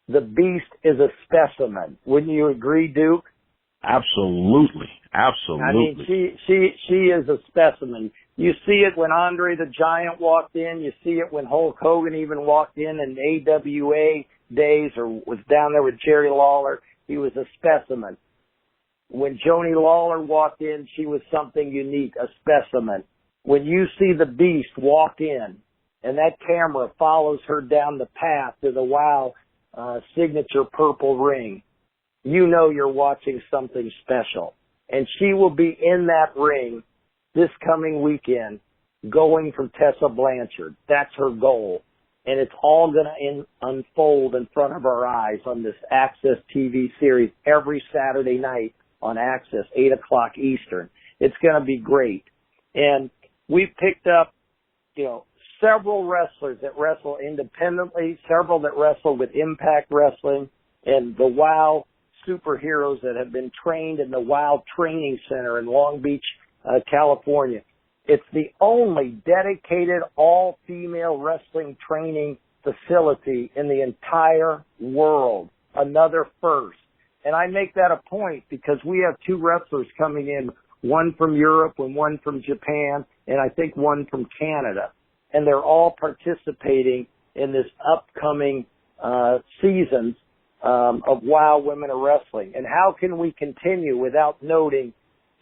The Beast is a specimen. Wouldn't you agree, Duke? Absolutely. Absolutely. I mean, she is a specimen. You see it when Andre the Giant walked in. You see it when Hulk Hogan even walked in AWA days or was down there with Jerry Lawler. He was a specimen. When Joni Lawler walked in, she was something unique, a specimen. When you see the Beast walk in and that camera follows her down the path to the WOW signature purple ring, you know you're watching something special. And she will be in that ring this coming weekend going from Tessa Blanchard. That's her goal. And it's all going to unfold in front of our eyes on this Access TV series every Saturday night on Access, 8 o'clock Eastern. It's going to be great. And we've picked up, several wrestlers that wrestle independently, several that wrestle with Impact Wrestling, and the WOW superheroes that have been trained in the WOW Training Center in Long Beach, California. It's the only dedicated all-female wrestling training facility in the entire world. Another first. And I make that a point because we have two wrestlers coming in, one from Europe and one from Japan, and I think one from Canada. And they're all participating in this upcoming seasons of WOW Women of Wrestling. And how can we continue without noting,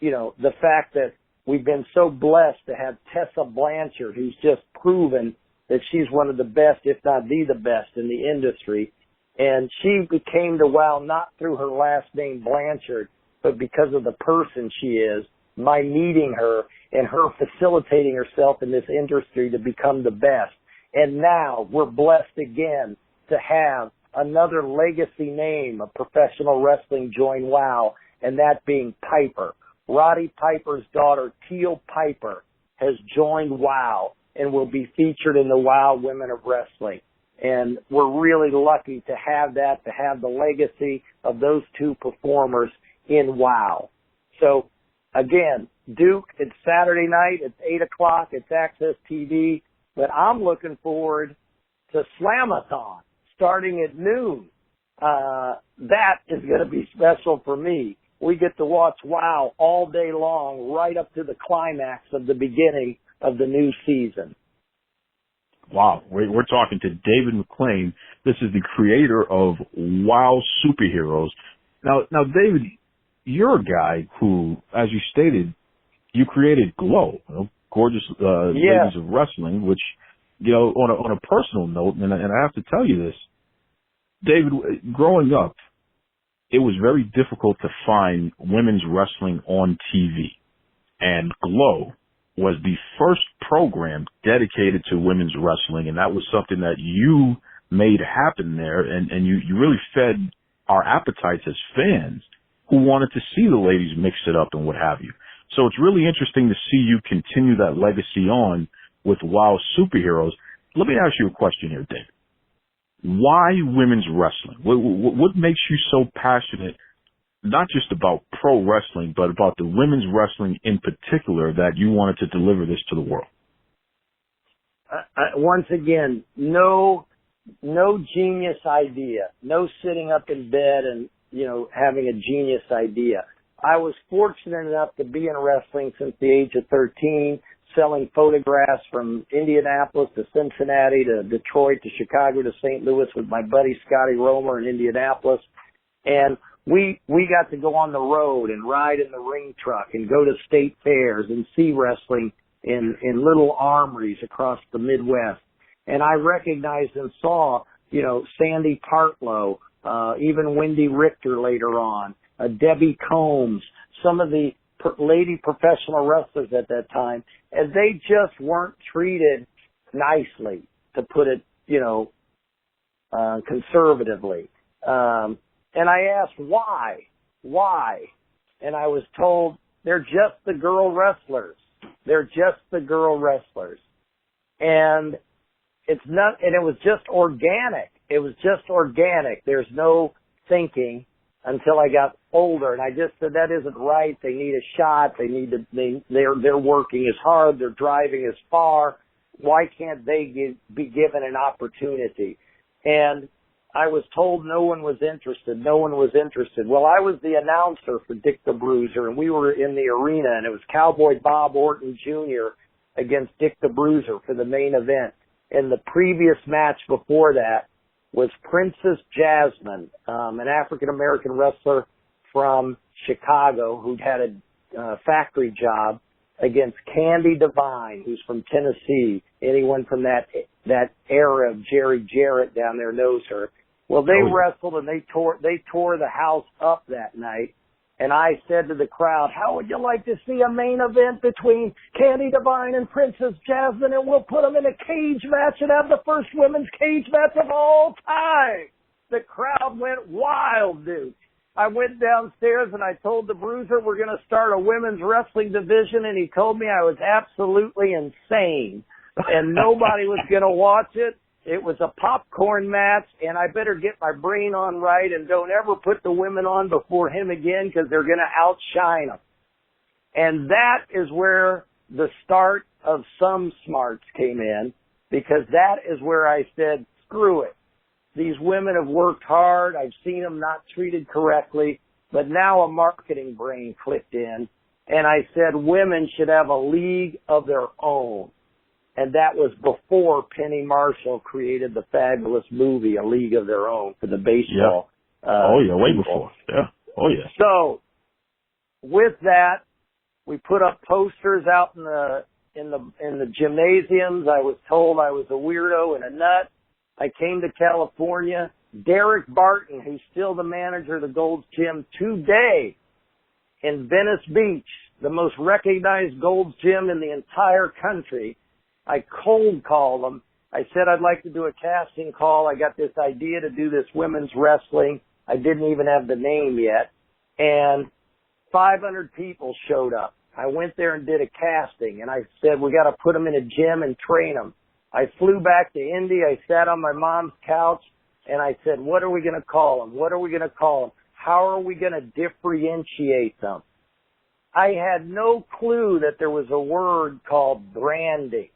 the fact that we've been so blessed to have Tessa Blanchard, who's just proven that she's one of the best, if not the best in the industry. And she became to WOW not through her last name Blanchard, but because of the person she is, my meeting her and her facilitating herself in this industry to become the best. And now we're blessed again to have another legacy name of professional wrestling join WOW, and that being Piper. Roddy Piper's daughter, Teal Piper, has joined WOW and will be featured in the WOW Women of Wrestling. And we're really lucky to have that, to have the legacy of those two performers in WOW. So, again, Duke, it's Saturday night, it's 8 o'clock, it's Access TV, but I'm looking forward to Slamathon starting at noon. That is going to be special for me. We get to watch WOW all day long, right up to the climax of the beginning of the new season. Wow, we're talking to David McLane. This is the creator of WOW Superheroes. Now, David, you're a guy who, as you stated, you created Glow, gorgeous ladies of wrestling, which, on a personal note, and I have to tell you this, David, growing up, it was very difficult to find women's wrestling on TV. And Glow was the first program dedicated to women's wrestling, and that was something that you made happen there, and you really fed our appetites as fans who wanted to see the ladies mix it up and what have you. So it's really interesting to see you continue that legacy on with WOW Superheroes. Let me ask you a question here, Dave. Why women's wrestling? What makes you so passionate, not just about pro wrestling, but about the women's wrestling in particular, that you wanted to deliver this to the world? Once again, no genius idea, no sitting up in bed and, having a genius idea. I was fortunate enough to be in wrestling since the age of 13, selling photographs from Indianapolis to Cincinnati to Detroit to Chicago to St. Louis with my buddy Scotty Romer in Indianapolis. And we got to go on the road and ride in the ring truck and go to state fairs and see wrestling in little armories across the Midwest. And I recognized and saw, Sandy Partlow, even Wendy Richter later on, Debbie Combs, some of the lady professional wrestlers at that time, and they just weren't treated nicely, to put it, conservatively. And I asked why, and I was told they're just the girl wrestlers. They're just the girl wrestlers. And it's not, and it was just organic. It was just organic. There's no thinking until I got older, and I just said that isn't right. They need a shot. They're working as hard. They're driving as far. Why can't they be given an opportunity? And I was told no one was interested. No one was interested. Well, I was the announcer for Dick the Bruiser, and we were in the arena, and it was Cowboy Bob Orton Jr. against Dick the Bruiser for the main event. And the previous match before that was Princess Jasmine, an African-American wrestler from Chicago who'd had a factory job, against Candy Devine, who's from Tennessee. Anyone from that era of Jerry Jarrett down there knows her. Well, they wrestled and they tore the house up that night. And I said to the crowd, how would you like to see a main event between Candy Devine and Princess Jasmine, and we'll put them in a cage match and have the first women's cage match of all time? The crowd went wild, dude. I went downstairs and I told the Bruiser we're going to start a women's wrestling division, and he told me I was absolutely insane and nobody was going to watch it. It was a popcorn match, and I better get my brain on right and don't ever put the women on before him again, because they're going to outshine them. And that is where the start of Some Smarts came in, because that is where I said, screw it. These women have worked hard. I've seen them not treated correctly, but now a marketing brain clicked in, and I said women should have a league of their own. And that was before Penny Marshall created the fabulous movie, A League of Their Own, for the baseball. Yeah. Way before. Yeah. Oh, yeah. So, with that, we put up posters out in the gymnasiums. I was told I was a weirdo and a nut. I came to California. Derek Barton, who's still the manager of the Gold's Gym today in Venice Beach, the most recognized Gold's Gym in the entire country, I cold called them. I said I'd like to do a casting call. I got this idea to do this women's wrestling. I didn't even have the name yet. And 500 people showed up. I went there and did a casting, and I said, we got to put them in a gym and train them. I flew back to Indy. I sat on my mom's couch, and I said, what are we going to call them? What are we going to call them? How are we going to differentiate them? I had no clue that there was a word called branding.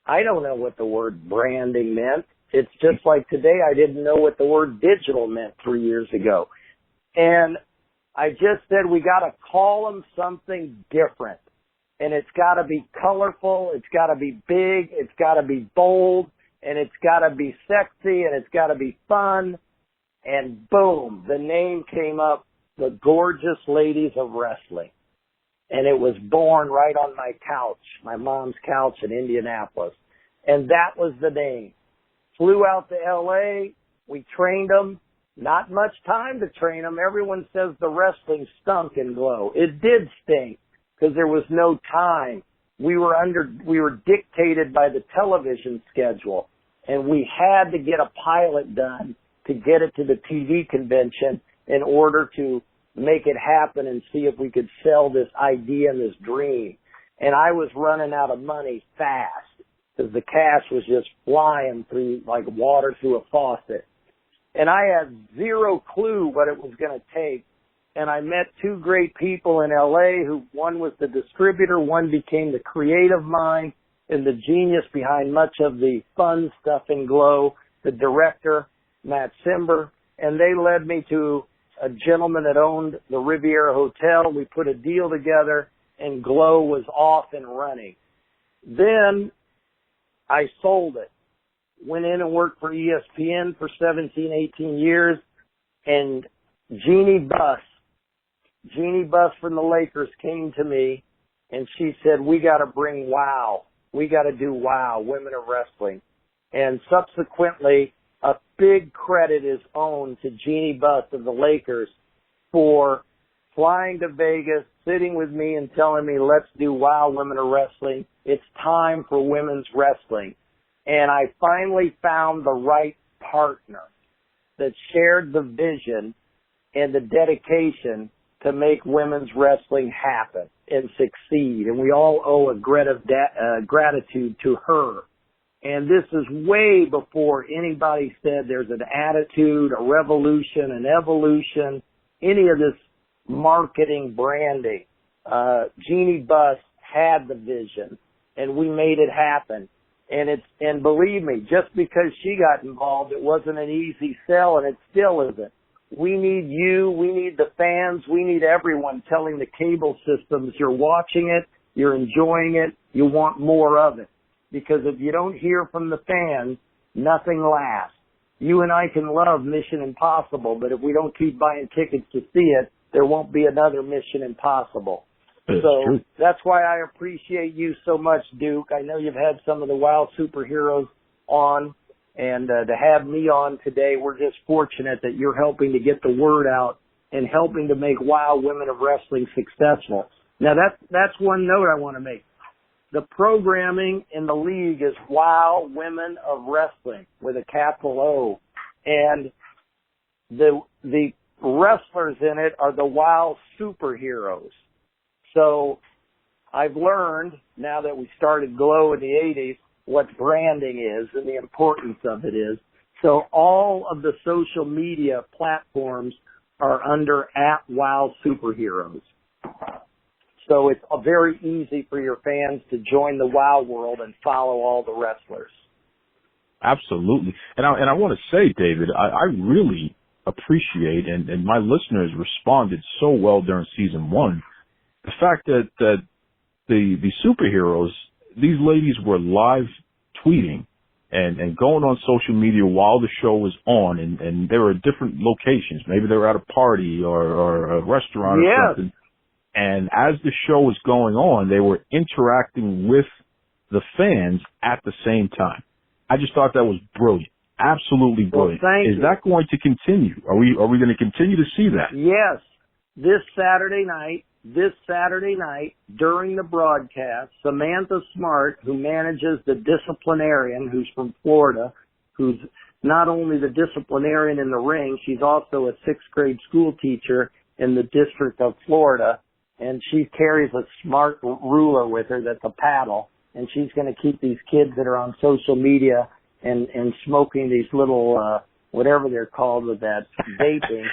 I don't know what the word branding meant. It's just like today I didn't know what the word digital meant 3 years ago. And I just said we got to call them something different. And it's got to be colorful, it's got to be big, it's got to be bold, and it's got to be sexy, and it's got to be fun. And boom, the name came up, the Gorgeous Ladies of Wrestling. And it was born right on my couch, my mom's couch in Indianapolis. And that was the name. Flew out to L.A., we trained them. Not much time to train them. Everyone says the wrestling stunk in Glow. It did stink because there was no time. we were dictated by the television schedule, and we had to get a pilot done to get it to the TV convention in order to make it happen and see if we could sell this idea and this dream. And I was running out of money fast because the cash was just flying through like water through a faucet. And I had zero clue what it was going to take. And I met two great people in LA who, one was the distributor, one became the creative mind and the genius behind much of the fun stuff in Glow, the director, Matt Simber. And they led me to a gentleman that owned the Riviera Hotel. We put a deal together and Glow was off and running. Then I sold it. Went in and worked for ESPN for 17, 18 years. And Jeannie Buss from the Lakers came to me and she said, we got to bring WOW. We got to do WOW, Women of Wrestling. And subsequently, a big credit is owed to Jeannie Buss of the Lakers for flying to Vegas, sitting with me and telling me, let's do WOW, Women of Wrestling. It's time for women's wrestling. And I finally found the right partner that shared the vision and the dedication to make women's wrestling happen and succeed. And we all owe a gratitude to her. And this is way before anybody said there's an attitude, a revolution, an evolution, any of this marketing branding. Jeannie Buss had the vision and we made it happen. And believe me, just because she got involved, it wasn't an easy sell and it still isn't. We need you, we need the fans, we need everyone telling the cable systems you're watching it, you're enjoying it, you want more of it. Because if you don't hear from the fans, nothing lasts. You and I can love Mission Impossible, but if we don't keep buying tickets to see it, there won't be another Mission Impossible. So that's why I appreciate you so much, Duke. I know you've had some of the WOW superheroes on, and to have me on today, we're just fortunate that you're helping to get the word out and helping to make WOW Women of Wrestling successful. Now that's one note I want to make. The programming in the league is WOW Women of Wrestling with a capital O. And the wrestlers in it are the WOW superheroes. So I've learned, now that we started Glow in the 80s, what branding is and the importance of it is. So all of the social media platforms are under @WOW Superheroes. So it's very easy for your fans to join the WOW world and follow all the wrestlers. Absolutely. And I want to say, David, I really appreciate, and my listeners responded so well during season 1, the fact that the superheroes, these ladies were live tweeting and going on social media while the show was on, and they were at different locations. Maybe they were at a party or a restaurant or something. And as the show was going on, they were interacting with the fans at the same time. I just thought that was brilliant. Absolutely brilliant. Well, Is that going to continue? Are we going to continue to see that? Yes. This Saturday night, during the broadcast, Samantha Smart, who manages the disciplinarian, who's from Florida, who's not only the disciplinarian in the ring, she's also a 6th grade school teacher in the District of Florida, and she carries a smart ruler with her that's a paddle, and she's going to keep these kids that are on social media and smoking these little, whatever they're called with that, vaping.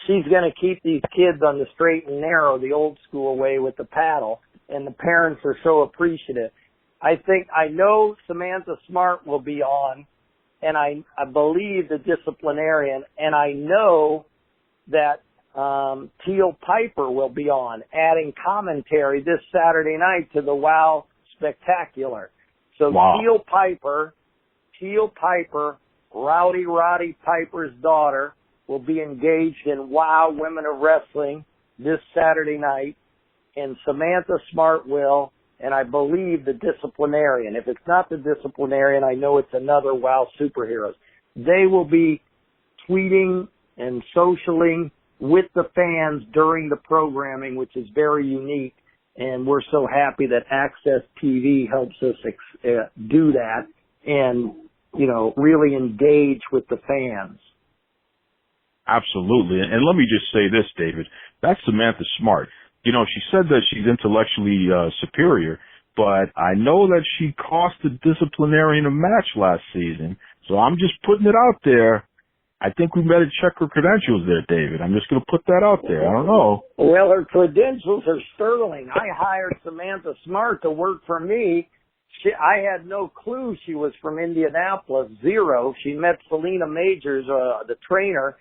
She's going to keep these kids on the straight and narrow, the old school way with the paddle, and the parents are so appreciative. I know Samantha Smart will be on, and I believe the disciplinarian, and I know that Teal Piper will be on, adding commentary this Saturday night to the WOW Spectacular. So wow. Teal Piper, Rowdy Roddy Piper's daughter, will be engaged in WOW Women of Wrestling this Saturday night, and Samantha Smart will, and I believe the disciplinarian. If it's not the disciplinarian, I know it's another WOW superheroes. They will be tweeting and socialing with the fans during the programming, which is very unique. And we're so happy that Access TV helps us do that and, really engage with the fans. Absolutely. And let me just say this, David. That's Samantha Smart. She said that she's intellectually superior, but I know that she cost a disciplinarian a match last season. So I'm just putting it out there. I think we better check her credentials there, David. I'm just going to put that out there. I don't know. Well, her credentials are sterling. I hired Samantha Smart to work for me. I had no clue she was from Indianapolis, zero. She met Selena Majors, the trainer,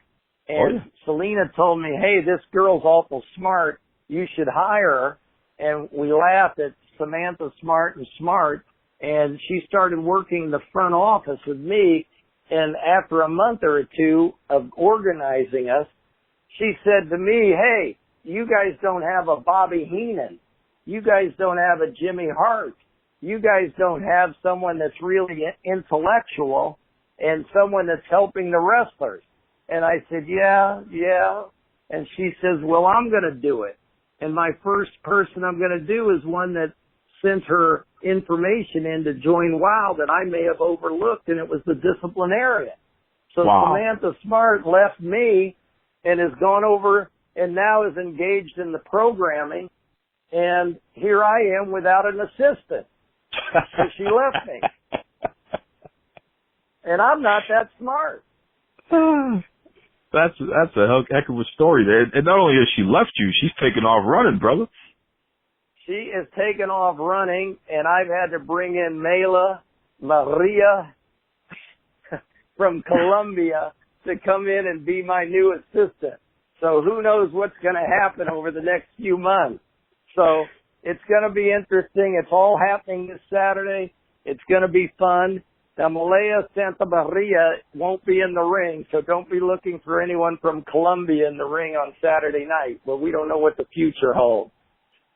and Selena told me, hey, this girl's awful smart. You should hire her. And we laughed at Samantha Smart, and she started working the front office with me. And after a month or two of organizing us, she said to me, hey, you guys don't have a Bobby Heenan. You guys don't have a Jimmy Hart. You guys don't have someone that's really intellectual and someone that's helping the wrestlers. And I said, yeah. And she says, well, I'm going to do it. And my first person I'm going to do is one that sent her information in to join WOW that I may have overlooked, and it was the disciplinarian. So Samantha Smart left me and has gone over and now is engaged in the programming, and here I am without an assistant. So she left me. And I'm not that smart. That's a heck of a story there. And not only has she left you, she's taken off running, brother. She is taken off running, and I've had to bring in Mela Maria from Colombia to come in and be my new assistant. So who knows what's going to happen over the next few months. So it's going to be interesting. It's all happening this Saturday. It's going to be fun. Now, Malaya Santa Maria won't be in the ring, so don't be looking for anyone from Colombia in the ring on Saturday night. But we don't know what the future holds.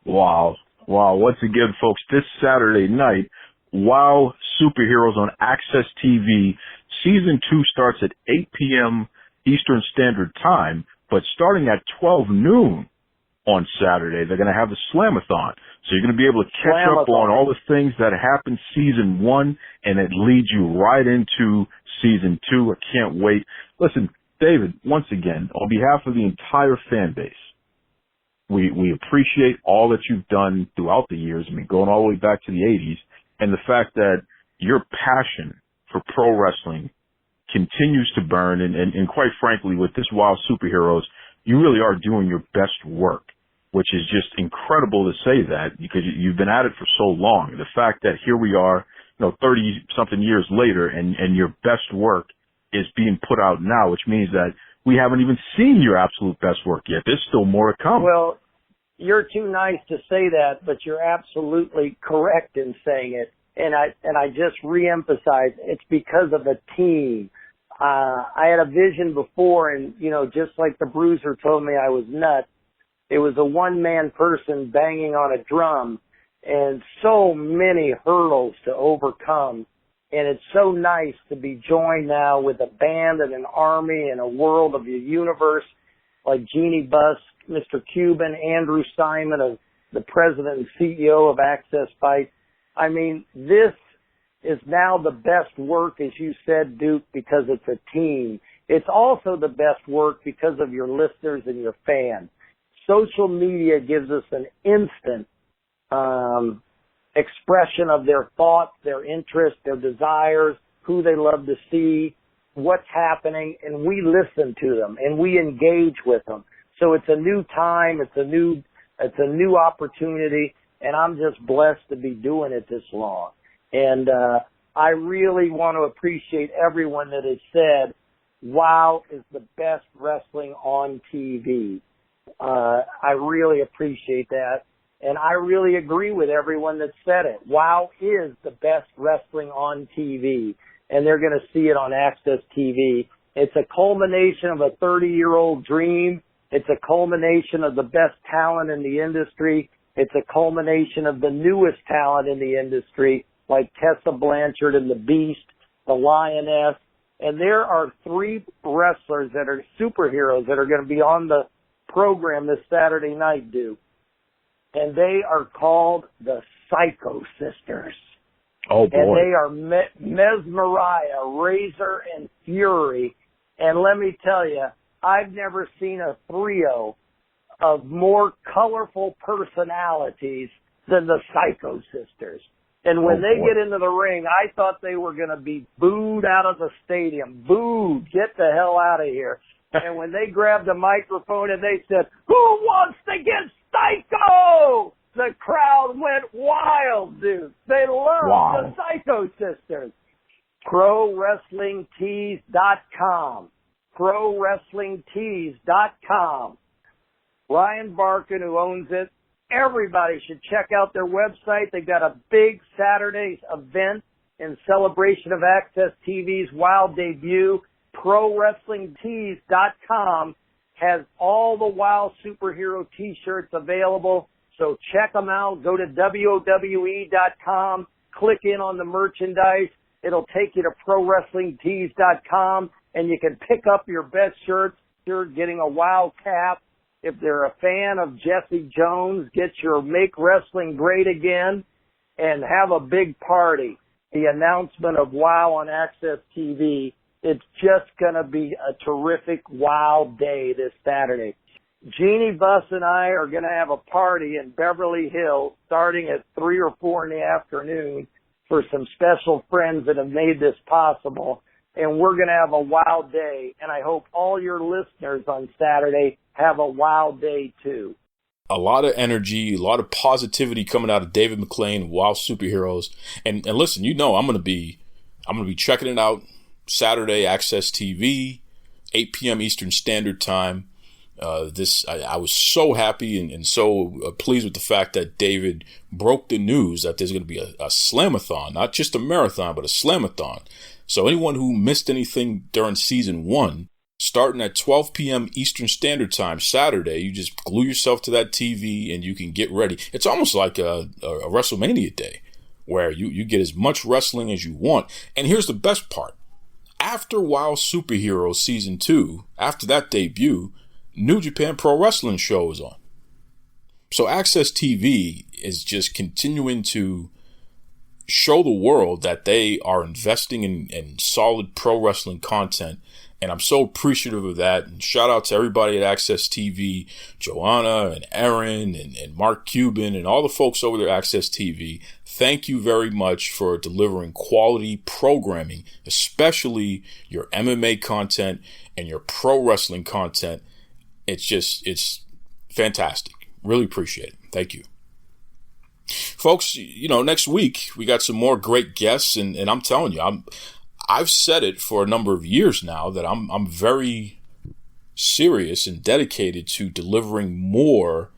Wow. Once again, folks, this Saturday night, WOW Superheroes on Access TV. Season 2 starts at 8 p.m. Eastern Standard Time, but starting at 12 noon on Saturday, they're going to have the Slamathon. So you're going to be able to catch up on all the things that happened Season 1, and it leads you right into Season 2. I can't wait. Listen, David, once again, on behalf of the entire fan base, we appreciate all that you've done throughout the years, going all the way back to the 80s, and the fact that your passion for pro wrestling continues to burn, and quite frankly, with this WOW Superheroes, you really are doing your best work, which is just incredible to say that because you've been at it for so long. The fact that here we are, 30-something years later, and your best work is being put out now, which means that we haven't even seen your absolute best work yet. There's still more to come. Well, you're too nice to say that, but you're absolutely correct in saying it. And I just reemphasize, it's because of a team. I had a vision before, and, just like the Bruiser told me I was nuts, it was a one-man person banging on a drum and so many hurdles to overcome. And it's so nice to be joined now with a band and an army and a world of the universe like Jeannie Buss, Mr. Cuban, Andrew Simon, the president and CEO of Access Fight. I mean, this is now the best work, as you said, Duke, because it's a team. It's also the best work because of your listeners and your fans. Social media gives us an instant expression of their thoughts, their interests, their desires, who they love to see, what's happening, and we listen to them and we engage with them. So it's a new time, it's a new opportunity, and I'm just blessed to be doing it this long. And I really want to appreciate everyone that has said, WOW is the best wrestling on TV. I really appreciate that. And I really agree with everyone that said it. WOW is the best wrestling on TV. And they're going to see it on Access TV. It's a culmination of a 30-year-old dream. It's a culmination of the best talent in the industry. It's a culmination of the newest talent in the industry, like Tessa Blanchard and the Beast, the Lioness. And there are 3 wrestlers that are superheroes that are going to be on the program this Saturday night, Duke. and they are called the Psycho Sisters. Oh, boy. And they are Mesmeriah, Razor, and Fury. And let me tell you, I've never seen a trio of more colorful personalities than the Psycho Sisters. And when they get into the ring, I thought they were going to be booed out of the stadium. Booed. Get the hell out of here. And when they grabbed the microphone and they said, "Who wants to get Psycho?" The crowd went wild, dude. They loved the Psycho Sisters. ProWrestlingTees.com. ProWrestlingTees.com. Ryan Barkin, who owns it, everybody should check out their website. They've got a big Saturday's event in celebration of Access TV's WOW debut. ProWrestlingTees.com has all the WOW superhero t-shirts available. So check them out. Go to WOWE.com. Click in on the merchandise. It'll take you to ProWrestlingTees.com, and you can pick up your best shirts. You're getting a WOW cap. If they're a fan of Jesse Jones, get your Make Wrestling Great Again and have a big party. The announcement of WOW on Access TV. It's just going to be a terrific WOW day this Saturday. Jeannie Buss and I are going to have a party in Beverly Hills starting at 3 or 4 in the afternoon for some special friends that have made this possible. And we're going to have a WOW day. And I hope all your listeners on Saturday have a WOW day too. A lot of energy, a lot of positivity coming out of David McLane, WOW Superheroes. And listen, I'm going to be checking it out Saturday, Access TV, 8 p.m. Eastern Standard Time. I was so happy and so pleased with the fact that David broke the news that there's going to be a slamathon, not just a marathon, but a slamathon. So anyone who missed anything during season 1, starting at 12 p.m. Eastern Standard Time Saturday, you just glue yourself to that TV and you can get ready. It's almost like a WrestleMania day where you get as much wrestling as you want. And here's the best part. After WOW Superheroes Season 2, after that debut, New Japan Pro Wrestling show is on. So Access TV is just continuing to show the world that they are investing in solid pro wrestling content. And I'm so appreciative of that. And shout out to everybody at Access TV, Joanna and Aaron and Mark Cuban and all the folks over there at Access TV. Thank you very much for delivering quality programming, especially your MMA content and your pro wrestling content. It's fantastic. Really appreciate it. Thank you. Folks, next week we got some more great guests, and I'm telling you, I've said it for a number of years now that I'm very serious and dedicated to delivering more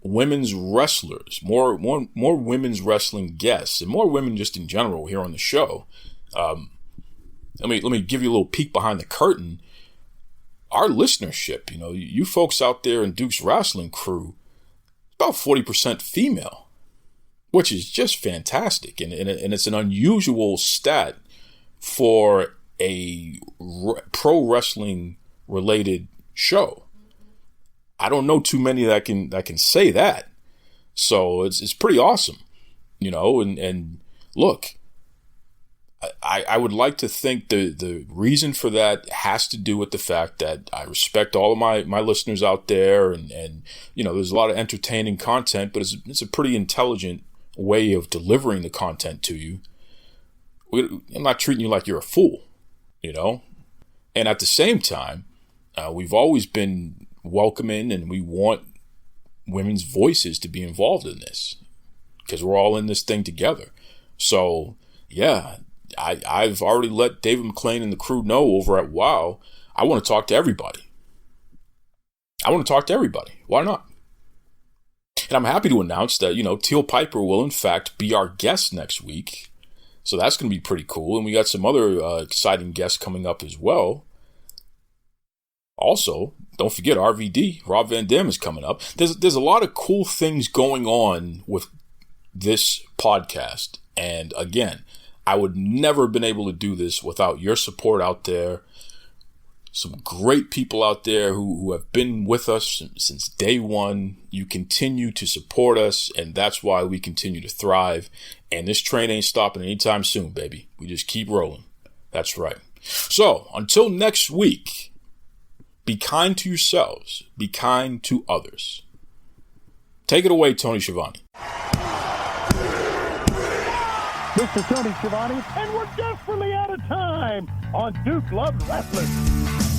women's wrestlers, more women's wrestling guests, and more women just in general here on the show. Let me give you a little peek behind the curtain. Our listenership, you folks out there in Duke's Wrestling Crew, about 40% female, which is just fantastic. And it's an unusual stat for a pro wrestling related show. I don't know too many that can say that. So it's pretty awesome, and look, I would like to think the reason for that has to do with the fact that I respect all of my listeners out there, and there's a lot of entertaining content, but it's a pretty intelligent way of delivering the content to you. I'm not treating you like you're a fool, and at the same time, we've always been welcoming, and we want women's voices to be involved in this because we're all in this thing together. So yeah, I've already let David McLane and the crew know over at WOW, I want to talk to everybody. Why not? And I'm happy to announce that, Teal Piper will in fact be our guest next week. So that's going to be pretty cool. And we got some other exciting guests coming up as well. Also, don't forget RVD, Rob Van Dam, is coming up. There's a lot of cool things going on with this podcast. And again, I would never have been able to do this without your support out there. Some great people out there who have been with us since day one. You continue to support us, and that's why we continue to thrive. And this train ain't stopping anytime soon, baby. We just keep rolling. That's right. So, until next week, be kind to yourselves. Be kind to others. Take it away, Tony Schiavone. Mr. Tony Schiavone, and we're desperately out of time on Duke Loves Wrestling.